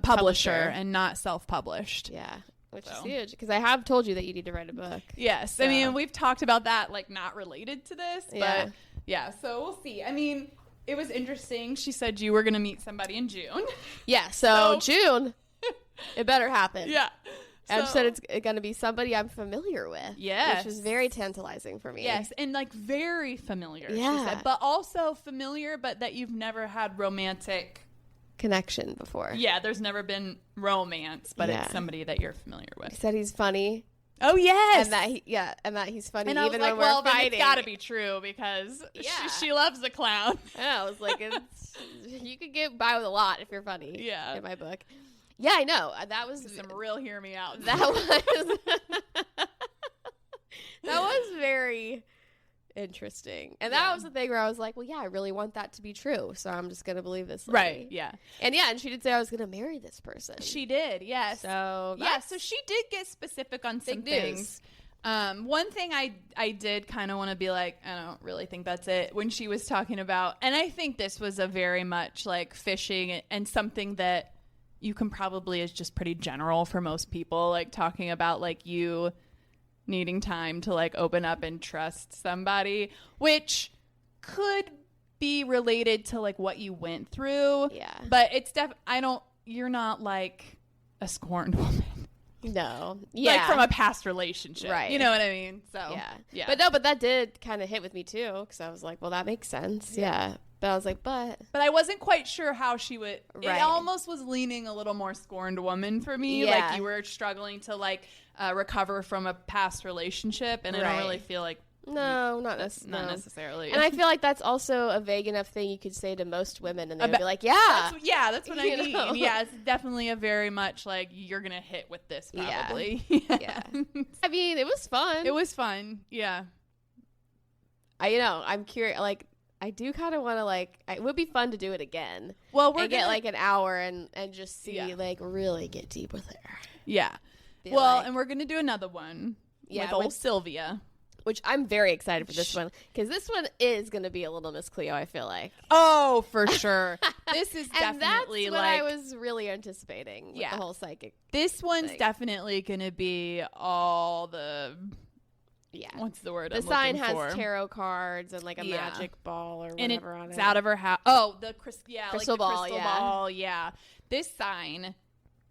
publisher and not self-published. Yeah. Which is huge, because I have told you that you need to write a book. Yes. So. I mean, we've talked about that, like, not related to this. But, so we'll see. I mean, it was interesting. She said you were going to meet somebody in June. Yeah, so June, it better happen. Yeah. And said it's going to be somebody I'm familiar with. Yes. Which was very tantalizing for me. Yes, and, like, very familiar, yeah. she said. But also familiar, but that you've never had romantic connection before. Yeah, there's never been romance, but it's somebody that you're familiar with. He said he's funny. Oh yes, and that he's funny and even I was like, when we're well, fighting. It's got to be true because she loves the clown. Yeah, I was like, you could get by with a lot if you're funny. Yeah, in my book. Yeah, I know. That was some real hear me out. That was that was very interesting. And that was the thing where I was like, well, yeah, I really want that to be true. So I'm just going to believe this lady. Right, yeah. And she did say I was going to marry this person. She did, yes. So, so she did get specific on some things. One thing I did kind of want to be like, I don't really think that's it, when she was talking about, and I think this was a very much like fishing and something that you can probably is just pretty general for most people, like talking about like you needing time to like open up and trust somebody, which could be related to like what you went through. Yeah. But it's you're not like a scorned woman. No. Yeah. Like from a past relationship. Right. You know what I mean? So yeah. But that did kind of hit with me too, because I was like, well, that makes sense. Yeah. But I was like, but I wasn't quite sure how she would. Right. It almost was leaning a little more scorned woman for me. Yeah. Like you were struggling to like recover from a past relationship, and I don't really feel like not necessarily. And I feel like that's also a vague enough thing you could say to most women, and they'd be like, yeah, that's what I mean. Know? Yeah, it's definitely a very much like you're gonna hit with this probably. Yeah. I mean, it was fun. It was fun. Yeah. I'm curious. Like, I do kind of want to like. It would be fun to do it again. Well, we're gonna get like an hour and just see like really get deep with her. Yeah. And we're gonna do another one. Yeah, with old Sylvia. Which I'm very excited for this one, because this one is going to be a little Miss Cleo, I feel like. Oh, for sure. This is and definitely that's what I was really anticipating with the whole psychic. This one's definitely going to be all the... Yeah. What's the word The I'm sign looking for? has tarot cards and like a magic ball or whatever on it. It's out of her house. Oh, the crystal ball. Crystal ball, yeah. This sign...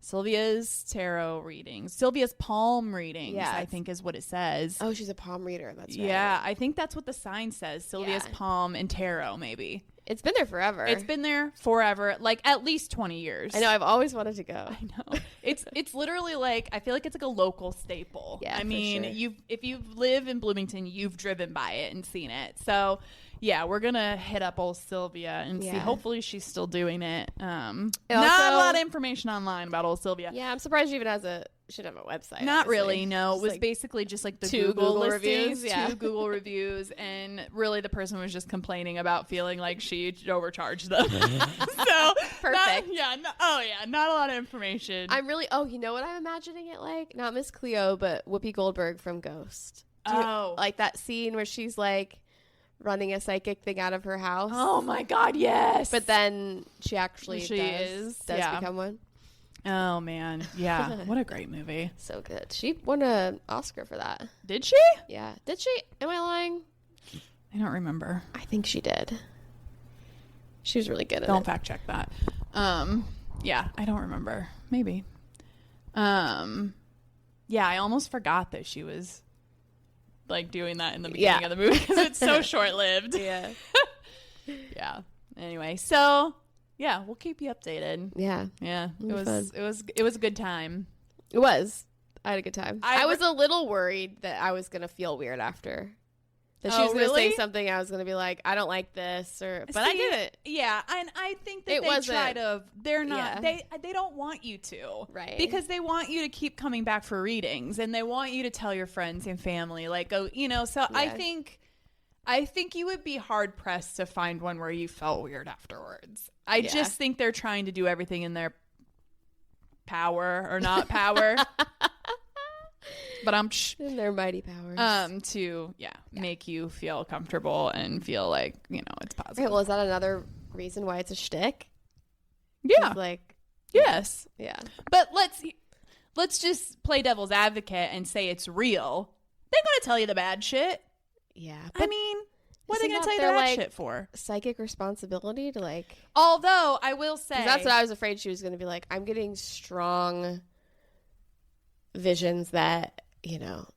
Sylvia's tarot readings. Sylvia's palm readings, I think is what it says. Oh, she's a palm reader. That's right. Yeah, I think that's what the sign says. Sylvia's palm and tarot, maybe. It's been there forever. It's been there forever, like at least 20 years. I know. I've always wanted to go. I know. It's literally like, I feel like it's like a local staple. Yeah, I mean, for sure. if you live in Bloomington, you've driven by it and seen it. So, yeah, we're gonna hit up old Sylvia and see. Yeah. Hopefully she's still doing it. Not a also- lot of information online about old Sylvia. Yeah, I'm surprised she even should have a website. Not obviously. really, no. It Just was like, basically just like the 2 Google Google listings, reviews, yeah. 2 Google reviews, and really the person was just complaining about feeling like she overcharged them. So Perfect. Not a lot of information. I'm really. Oh, you know what I'm imagining it like? Not Miss Cleo, but Whoopi Goldberg from Ghost. Like that scene where she's like running a psychic thing out of her house. Oh my God, yes. But then she actually does become one. Oh man, yeah. What a great movie. So good. She won an Oscar for that. Did she? Yeah. Did she? Am I lying? I don't remember. I think she did. She was really good at Don't it. fact check that. Yeah, I don't remember. Maybe. Yeah, I almost forgot that she was like doing that in the beginning of the movie because it's so short lived. Yeah. Yeah. Anyway, so yeah, we'll keep you updated. Yeah. Yeah, Fun. it was a good time. It was. I had a good time. I I was a little worried that I was going to feel weird after. That she Oh, was going to say really? something. I was going to be like, I don't like this, but I See, didn't. Yeah, and I think that It they wasn't- try to. They're not. yeah. They don't want you to, Right. Because they want you to keep coming back for readings, and they want you to tell your friends and family, like, go, you know. So I think you would be hard pressed to find one where you felt weird afterwards. I Yeah. just think they're trying to do everything in their power or not power. But I'm In their mighty powers. to make you feel comfortable and feel like, you know, it's positive. Okay, well, is that another reason why it's a shtick? Yeah. It's like, Yes. yeah. But let's just play devil's advocate and say it's real. They're going to tell you the bad shit. Yeah. I mean, what are they isn't going to that tell you the their, bad like, shit for? Psychic responsibility to like... Although, I will say... 'cause that's what I was afraid she was going to be like. I'm getting strong visions that, you know,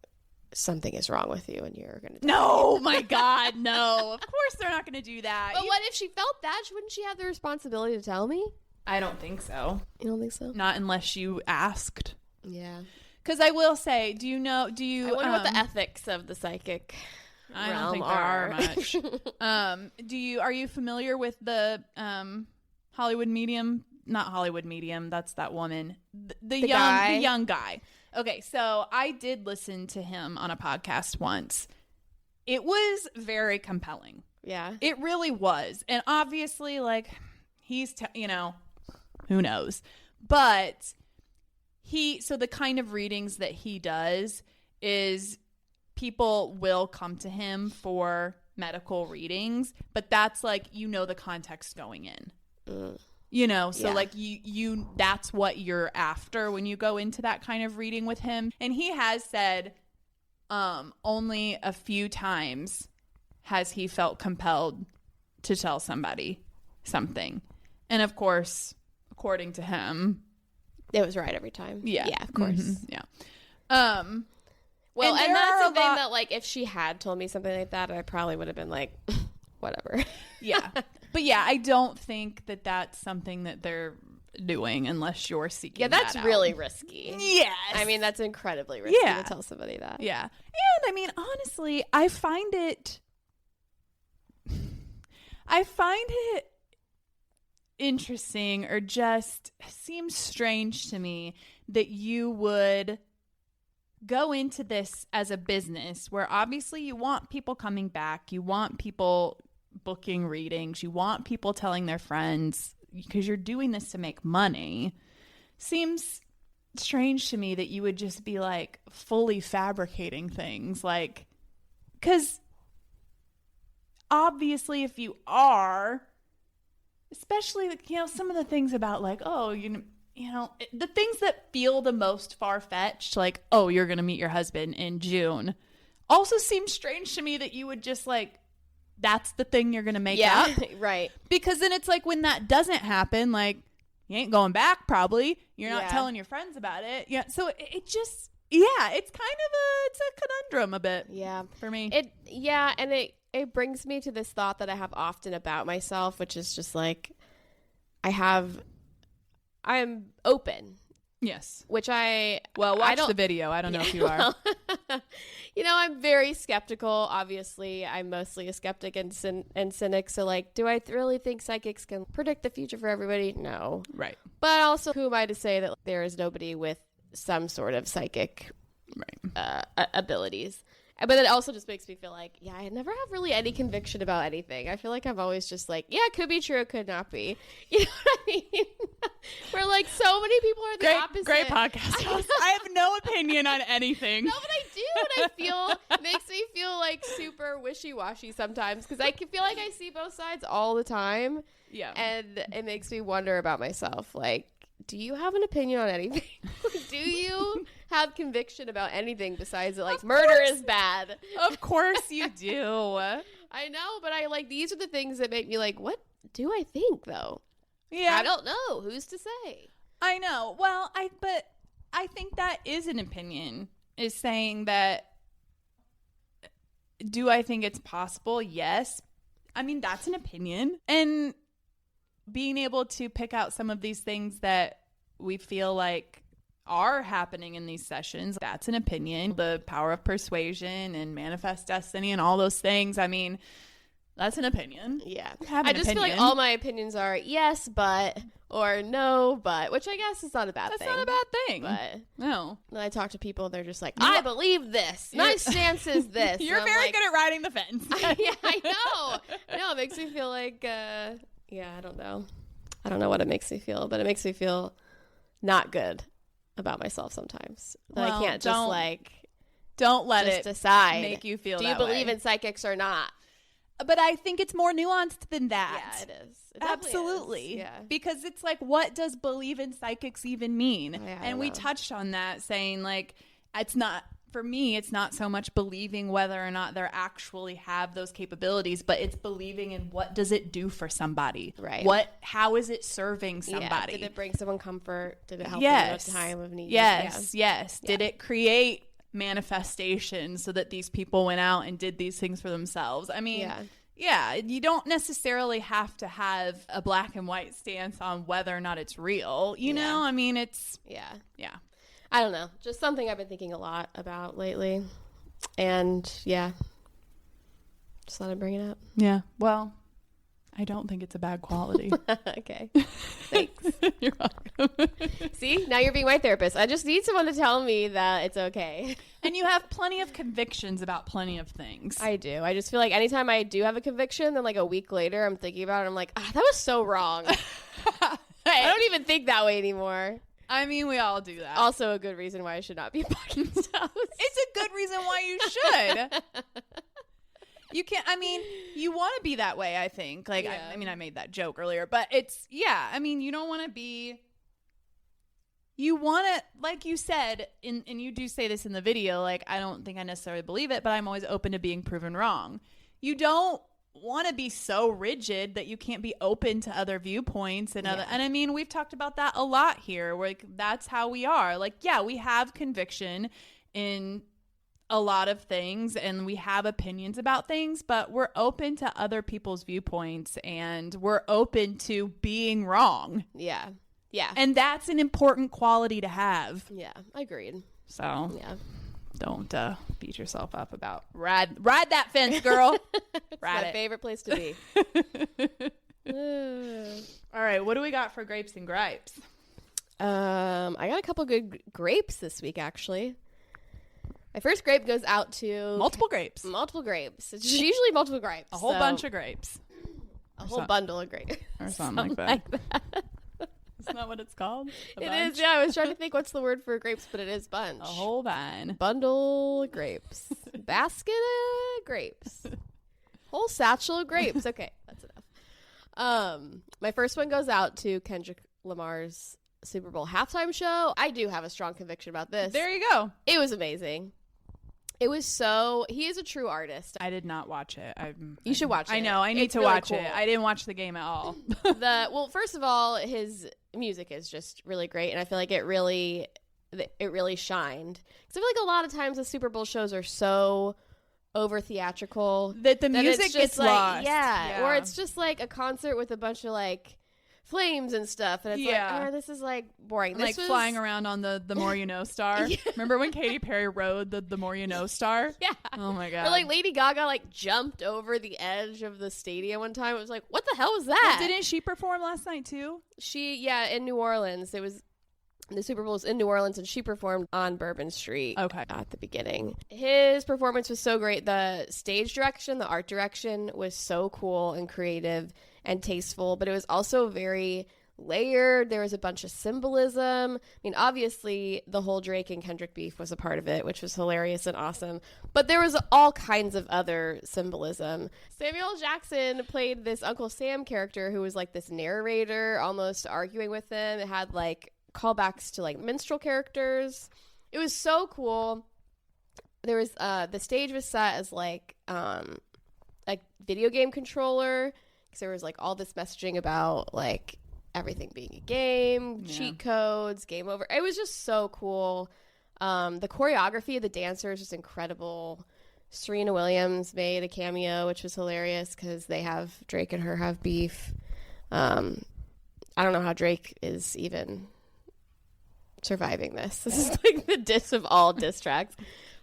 something is wrong with you and you're going to... No, my God, no. Of course they're not going to do that. But what if she felt that? Wouldn't she have the responsibility to tell me? I don't think so. You don't think so? Not unless you asked. Yeah. Because I will say, do you... I wonder what the ethics of the psychic I don't realm think there are are. much. Are you familiar with the Hollywood medium? Not Hollywood medium. That's that woman. The young guy. Okay, so I did listen to him on a podcast once. It was very compelling. Yeah. It really was. And obviously, like, he's, you know, who knows? But so the kind of readings that he does is people will come to him for medical readings, but that's like, you know, the context going in. You know, so Yeah. like you that's what you're after when you go into that kind of reading with him. And he has said only a few times has he felt compelled to tell somebody something. And of course, according to him, It was right every time. yeah. Yeah, of course. Mhm, yeah. Well, And and there are that's a the thing lot- that, like, if she had told me something like that, I probably would have been like, whatever. Yeah. But yeah, I don't think that that's something that they're doing unless you're seeking Yeah, that's that out. really risky. Yes. I mean, that's incredibly risky Yeah. to tell somebody that. Yeah. And I mean, honestly, I find it interesting, or just seems strange to me that you would go into this as a business where obviously you want people coming back, you want people booking readings, you want people telling their friends, because you're doing this to make money. Seems strange to me that you would just be like fully fabricating things, like, because obviously if you are, especially, you know, some of the things about like, oh, you know, the things that feel the most far-fetched, like, oh, you're gonna meet your husband in June, also seems strange to me that you would just like, that's the thing you're gonna make up. Right. Because then it's like, when that doesn't happen, like, you ain't going back probably. You're not Yeah. telling your friends about it. Yeah. So it just, yeah, it's kind of it's a conundrum a bit. Yeah. For me. And it brings me to this thought that I have often about myself, which is just like, I'm open. Yes. which I watch don't- the video. I don't know if you are. I'm very skeptical. Obviously, I'm mostly a skeptic and cynic. So, like, do I really think psychics can predict the future for everybody? No. Right. But also, who am I to say that there is nobody with some sort of psychic abilities? But it also just makes me feel like, I never have really any conviction about anything. I feel like I'm always just like, it could be true, it could not be. You know what I mean? Where like so many people are the opposite. Great podcast host. I have no opinion on anything. No, but I do, and it makes me feel like super wishy-washy sometimes because I can feel like I see both sides all the time. Yeah. And it makes me wonder about myself. Like, do you have an opinion on anything? Do you have conviction about anything besides like murder is bad? Of course you do. I know, but I like these are the things that make me like, what do I think though? Yeah. I don't know. Who's to say? I know. Well, but I think that is an opinion, is saying that, do I think it's possible? Yes. I mean, that's an opinion. And being able to pick out some of these things that we feel like are happening in these sessions, that's an opinion. The power of persuasion and manifest destiny and all those things. I mean, that's an opinion. Yeah. Have an I just feel like opinion. all my opinions are yes, but, or no, but, which I guess is not a bad thing. That's not a bad thing. But no. when I talk to people, they're just like, You I are- believe this. My stance is this. You're And I'm very like, good at riding the fence. Yeah, I know. No, it makes me feel like, I don't know. I don't know what it makes me feel, but it makes me feel not good about myself sometimes. That Well, I can't just like Don't let just it decide. make you feel Do you that believe way. in psychics or not? But I think it's more nuanced than that. Yeah, it is. It definitely Absolutely. is. Yeah. Because it's like, what does believe in psychics even mean? Yeah, I and don't we know. touched on that, saying like, it's not, for me, it's not so much believing whether or not they actually have those capabilities, but it's believing in what does it do for somebody? Right. How is it serving Yeah. somebody? Did it bring someone comfort? Did it help Yes. them in a time of need? Yes. Yes. Yeah. Did it create manifestation so that these people went out and did these things for themselves? I mean, yeah, you don't necessarily have to have a black and white stance on whether or not it's real. You know, I mean, it's, Yeah. yeah. I don't know. Just something I've been thinking a lot about lately. And yeah. Just thought I'd bring it up. Yeah. Well, I don't think it's a bad quality. Okay. Thanks. You're welcome. See, now you're being my therapist. I just need someone to tell me that it's okay. And you have plenty of convictions about plenty of things. I do. I just feel like anytime I do have a conviction, then like a week later, I'm thinking about it. I'm like, that was so wrong. I don't even think that way anymore. I mean, we all do that. Also a good reason why I should not be a fucking house. It's a good reason why you should. You can't, I mean, you want to be that way, I think. Like, Yeah. I mean, I made that joke earlier, but it's, yeah, I mean, you don't want to be, you want to, like you said, and you do say this in the video, like, I don't think I necessarily believe it, but I'm always open to being proven wrong. You don't want to be so rigid that you can't be open to other viewpoints and other, and I mean, we've talked about that a lot here, where like, that's how we are. Like, yeah, we have conviction in a lot of things and we have opinions about things, but we're open to other people's viewpoints and we're open to being wrong. Yeah. Yeah. And that's an important quality to have. Yeah. Agreed. So Yeah. don't beat yourself up about ride that fence, girl. It's Ride my it. favorite place to be. All right, what do we got for grapes and gripes? I got a couple good grapes this week, actually. My first grape goes out to Multiple grapes. multiple grapes. It's usually multiple grapes. A whole so bunch of grapes. a whole bundle of grapes. Or something like that. Isn't that what it's called? It is. Yeah, I was trying to think what's the word for grapes, but it is bunch. A whole vine. Bundle of grapes. Basket of grapes. Whole satchel of grapes. Okay, that's enough. My first one goes out to Kendrick Lamar's Super Bowl halftime show. I do have a strong conviction about this. There you go. It was amazing. He is a true artist. I did not watch it. You should watch it. I know. I need It's to really watch cool. it. I didn't watch the game at all. Well, first of all, his music is just really great, and I feel like it really shined. Because I feel like a lot of times the Super Bowl shows are so over theatrical That the music it's just gets like, lost. yeah, or it's just like a concert with a bunch of like flames and stuff, and it's Yeah. like, this is like boring. And, This like flying around on the More You Know star. Yeah. Remember when Katy Perry rode the More You Know star? Yeah. Oh my god. Or like Lady Gaga like jumped over the edge of the stadium one time. It was like, what the hell was that? Well, didn't she perform last night too? In New Orleans. It was the Super Bowl was in New Orleans, and she performed on Bourbon Street. Okay. At the beginning, his performance was so great. The stage direction, the art direction was so cool and creative and tasteful, but it was also very layered. There was a bunch of symbolism. I mean, obviously the whole Drake and Kendrick beef was a part of it, which was hilarious and awesome, but there was all kinds of other symbolism. Samuel L. Jackson played this Uncle Sam character who was like this narrator, almost arguing with him. It had like callbacks to like minstrel characters. It was so cool. There was the stage was set as like a video game controller, because there was like all this messaging about like everything being a game, cheat codes, game over. It was just so cool. The choreography of the dancers was incredible. Serena Williams made a cameo, which was hilarious because Drake and her have beef. I don't know how Drake is even surviving this. This is like the diss of all diss tracks.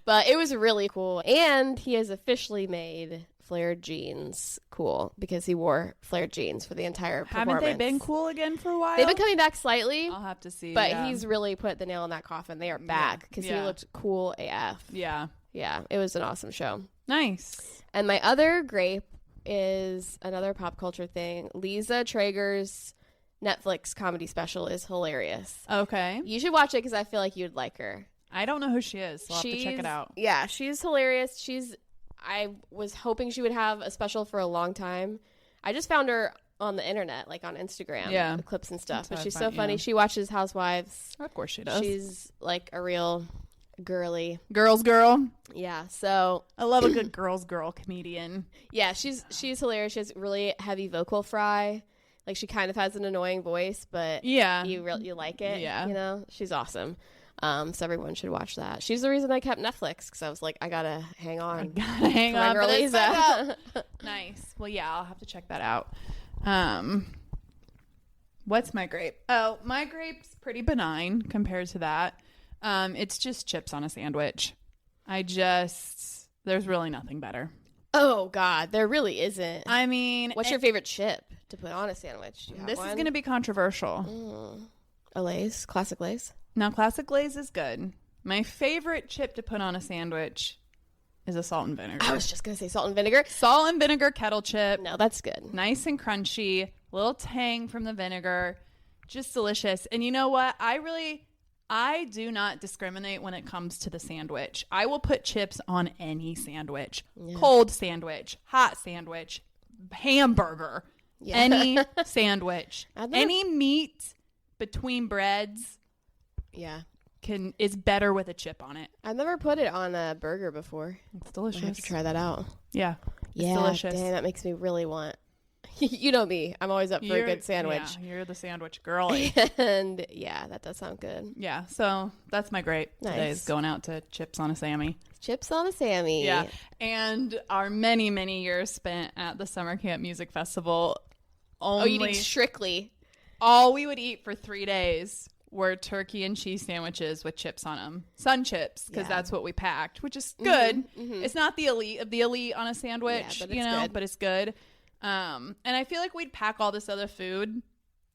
But it was really cool. And he has officially made flared jeans cool because he wore flared jeans for the entire performance. Haven't they been cool again for a while? They've been coming back slightly. I'll have to see. But he's really put the nail in that coffin. They are back because he looked cool AF. Yeah. Yeah, it was an awesome show. Nice. And my other grape is another pop culture thing. Lisa Traeger's Netflix comedy special is hilarious. Okay. You should watch it because I feel like you'd like her. I don't know who she is, so I'll have to check it out. Yeah, she's hilarious. I was hoping she would have a special for a long time. I just found her on the internet, like on Instagram, the clips and stuff. But she's so funny. She watches Housewives. Of course she does. She's like a real girly girl. Yeah, so I love a good girl comedian. Yeah, she's hilarious. She has really heavy vocal fry. Like she kind of has an annoying voice, but you like it. Yeah, you know, she's awesome. So everyone should watch that. She's the reason I kept Netflix because I was like, I gotta hang on. Hang on, girl Lisa. Nice. Well, yeah, I'll have to check that out. What's my grape? Oh, my grape's pretty benign compared to that. It's just chips on a sandwich. There's really nothing better. Oh God, there really isn't. I mean, what's your favorite chip to put on a sandwich? Do you have this one? is going to be controversial. A Lay's, classic Lay's. Now, classic Lay's is good. My favorite chip to put on a sandwich is a salt and vinegar. I was just going to say salt and vinegar. Salt and vinegar kettle chip. No, that's good. Nice and crunchy. Little tang from the vinegar. Just delicious. And you know what? I do not discriminate when it comes to the sandwich. I will put chips on any sandwich. Yeah. Cold sandwich, hot sandwich, hamburger, any sandwich. Any meat between breads is better with a chip on it. I've never put it on a burger before. It's delicious. I have to try that out. Yeah. It's delicious. Damn, that makes me really want. You know me. I'm always up for a good sandwich. Yeah, you're the sandwich girly. And yeah, that does sound good. Yeah, so that's my grape today is going out to chips on a Sammy. Chips on a Sammy. Yeah, and our many, many years spent at the Summer Camp Music Festival. Eating strictly. All we would eat for 3 days were turkey and cheese sandwiches with chips on them. Sun chips, because that's what we packed, which is good. Mm-hmm. It's not the elite of the elite on a sandwich, but it's good. And I feel like we'd pack all this other food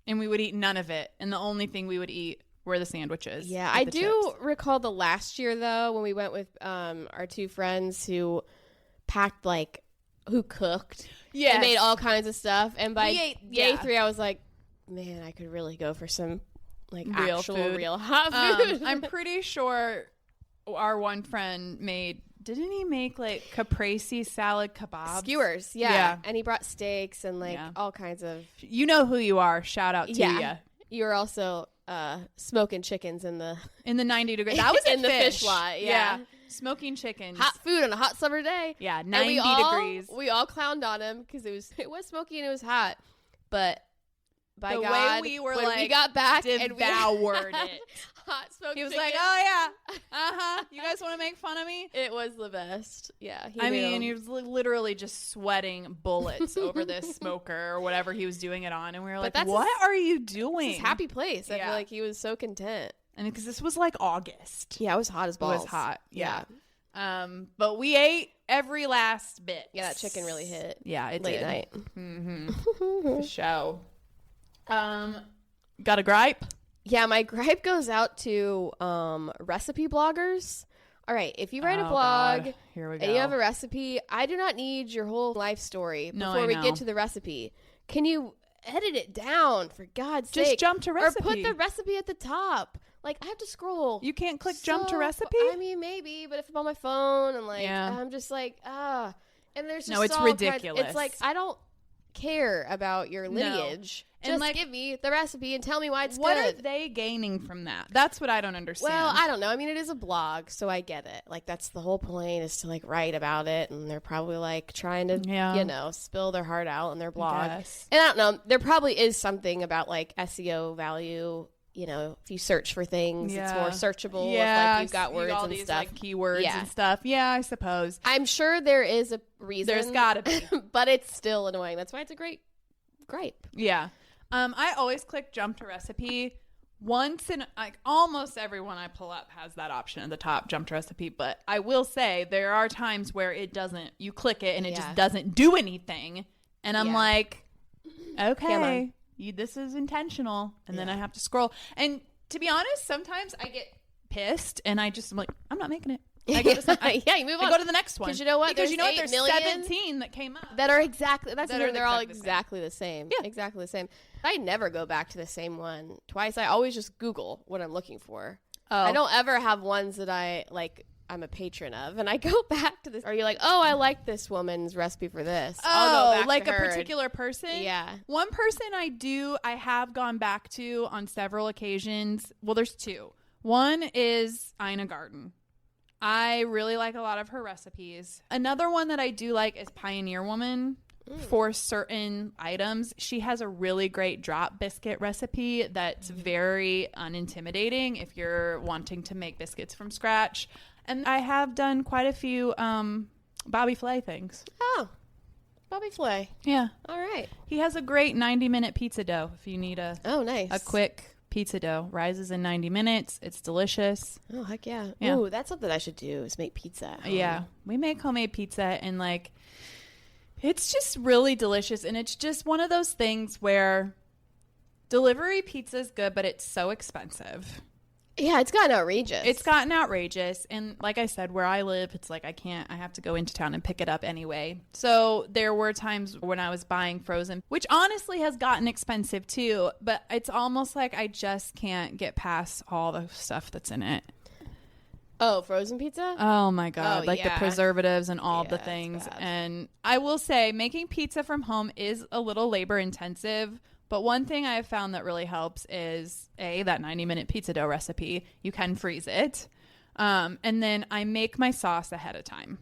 and we would eat none of it. And the only thing we would eat were the sandwiches. Yeah, I do recall the last year, though, when we went with our two friends who packed, who cooked. Yeah. And made all kinds of stuff. And by day 3, I was like, man, I could really go for some, real hot food. I'm pretty sure our one friend didn't he make caprese salad kebabs? Skewers, yeah. And he brought steaks and all kinds of. You know who you are. Shout out to you. You were also smoking chickens in the 90 degrees. That was in the fish lot. Yeah. Smoking chickens. Hot food on a hot summer day. Yeah, 90 degrees. We all clowned on him because it was smoky and it was hot. But by the God, way we were when we got back devoured it. hot smoked He was chicken. like, oh yeah, you guys want to make fun of me? It was the best. Yeah. He was literally just sweating bullets over this smoker or whatever he was doing it on, and we were like, what are you doing? It's his happy place. I Yeah. feel like he was so content. And because this was like August. Yeah, it was hot as balls. It was hot. Yeah. But we ate every last bit. Yeah, that chicken really hit. Yeah, it late did. night. For show. Got a gripe? Yeah, my gripe goes out to recipe bloggers. All right, if you write a blog God. Here we go. and you have a recipe, I do not need your whole life story before we get to the recipe. Can you edit it down, for God's sake? Just jump to recipe. Or put the recipe at the top. Like, I have to scroll. You can't click jump to recipe? I mean, maybe, but if I'm on my phone and, like, I'm just like, and there's just it's all ridiculous. It's like, I don't care about your lineage. And, Just like, give me the recipe and tell me why it's what good. are they gaining from that? That's what I don't understand. Well, I don't know. I mean, it is a blog, so I get it. Like, that's the whole point, is to, like, write about it, and they're probably, like, trying to, you know, spill their heart out in their blog. Yes. And I don't know. There probably is something about, like, SEO value. You know, if you search for things, it's more searchable. Yeah, if, like, you've got words all and these, stuff. like, keywords and stuff. Yeah, I suppose. I'm sure there is a reason. There's gotta be. But it's still annoying. That's why it's a great gripe. Yeah. I always click jump to recipe. Once in, like, almost everyone I pull up has that option at the top, jump to recipe. But I will say there are times where it doesn't, you click it and it just doesn't do anything. And I'm like, okay, this is intentional. And then I have to scroll. And to be honest, sometimes I get pissed and I'm like, I'm not making it. I go to you move on. I go to the next one. Because you know what? Because There's there's 8 million 17 that came up. that are exactly, that's That the are thing, they're all exactly the exactly the same. Yeah. Exactly the same. I never go back to the same one twice. I always just Google what I'm looking for. I don't ever have ones that I'm a patron of, and I go back to this. Are you like, oh, I like this woman's recipe for this? I'll go back like to a her particular person? Yeah. One person I have gone back to on several occasions. Well, there's two. One is Ina Garten. I really like a lot of her recipes. Another one that I do like is Pioneer Woman. For certain items, she has a really great drop biscuit recipe that's very unintimidating if you're wanting to make biscuits from scratch. And I have done quite a few Bobby Flay things. Oh, Bobby Flay. Yeah. All right. He has a great 90-minute pizza dough if you need a nice. quick pizza dough. Rises in 90 minutes. It's delicious. Oh, heck yeah. Yeah. Ooh, that's something I should do, is make pizza at home. Yeah. We make homemade pizza, and like it's just really delicious. And it's just one of those things where delivery pizza is good, but it's so expensive. Yeah, it's gotten outrageous. It's gotten outrageous. And like I said, where I live, it's like I have to go into town and pick it up anyway. So there were times when I was buying frozen, which honestly has gotten expensive too, but it's almost like I just can't get past all the stuff that's in it. Oh, frozen pizza? Oh my God. Oh, like the yeah. preservatives and all the Yeah, things. it's bad. And I will say making pizza from home is a little labor intensive. But one thing I have found that really helps is that 90-minute pizza dough recipe. You can freeze it. And then I make my sauce ahead of time.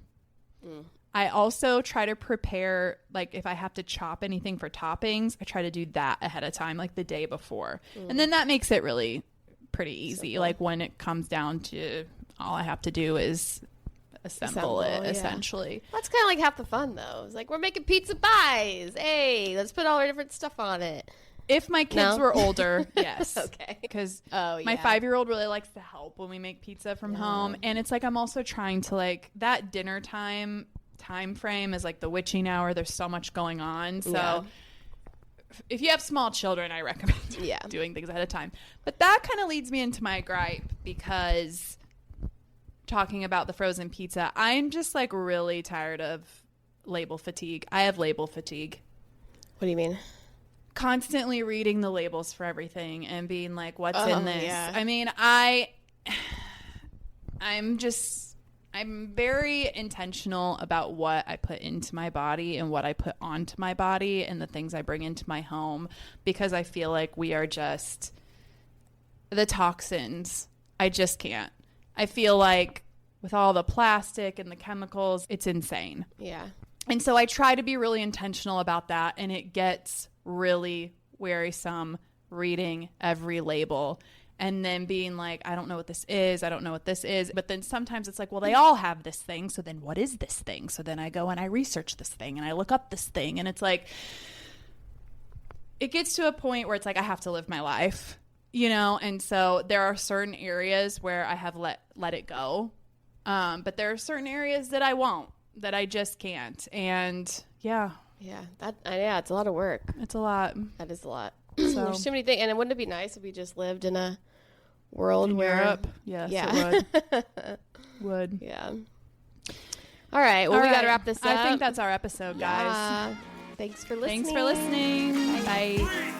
I also try to prepare, like if I have to chop anything for toppings, I try to do that ahead of time, like the day before. And then that makes it really pretty easy. Simple. Like when it comes down to all I have to do is assemble it, yeah. essentially. That's kind of like half the fun, though. It's like, we're making pizza pies. Hey, let's put all our different stuff on it. If my kids were older, yes. Okay. Because Oh, my yeah. 5-year-old really likes to help when we make pizza from home. And it's like I'm also trying to, like, that dinner time frame is like the witching hour. There's so much going on. So Yeah. if you have small children, I recommend doing things ahead of time. But that kind of leads me into my gripe, because talking about the frozen pizza, I'm just like really tired of label fatigue. I have label fatigue. What do you mean? Constantly reading the labels for everything and being like, what's in this? Yeah. I mean, I'm very intentional about what I put into my body and what I put onto my body and the things I bring into my home, because I feel like we are just the toxins. I just can't. I feel like with all the plastic and the chemicals, it's insane. Yeah. And so I try to be really intentional about that, and it gets really wearisome reading every label. and then being like, I don't know what this is. I don't know what this is. But then sometimes it's like, well, they all have this thing. So then what is this thing? So then I go and I research this thing and I look up this thing. And it's like, it gets to a point where it's like, I have to live my life, you know? And so there are certain areas where I have let it go. But there are certain areas that I won't, that I just can't. And yeah. Yeah, it's a lot of work. It's a lot. That is a lot. So. There's too many things. And wouldn't it be nice if we just lived in a world in where... Europe? Yes, yeah. it would. Yeah. All right. Well, we got to wrap this up. I think that's our episode, guys. Thanks for listening. Thanks for listening. Bye.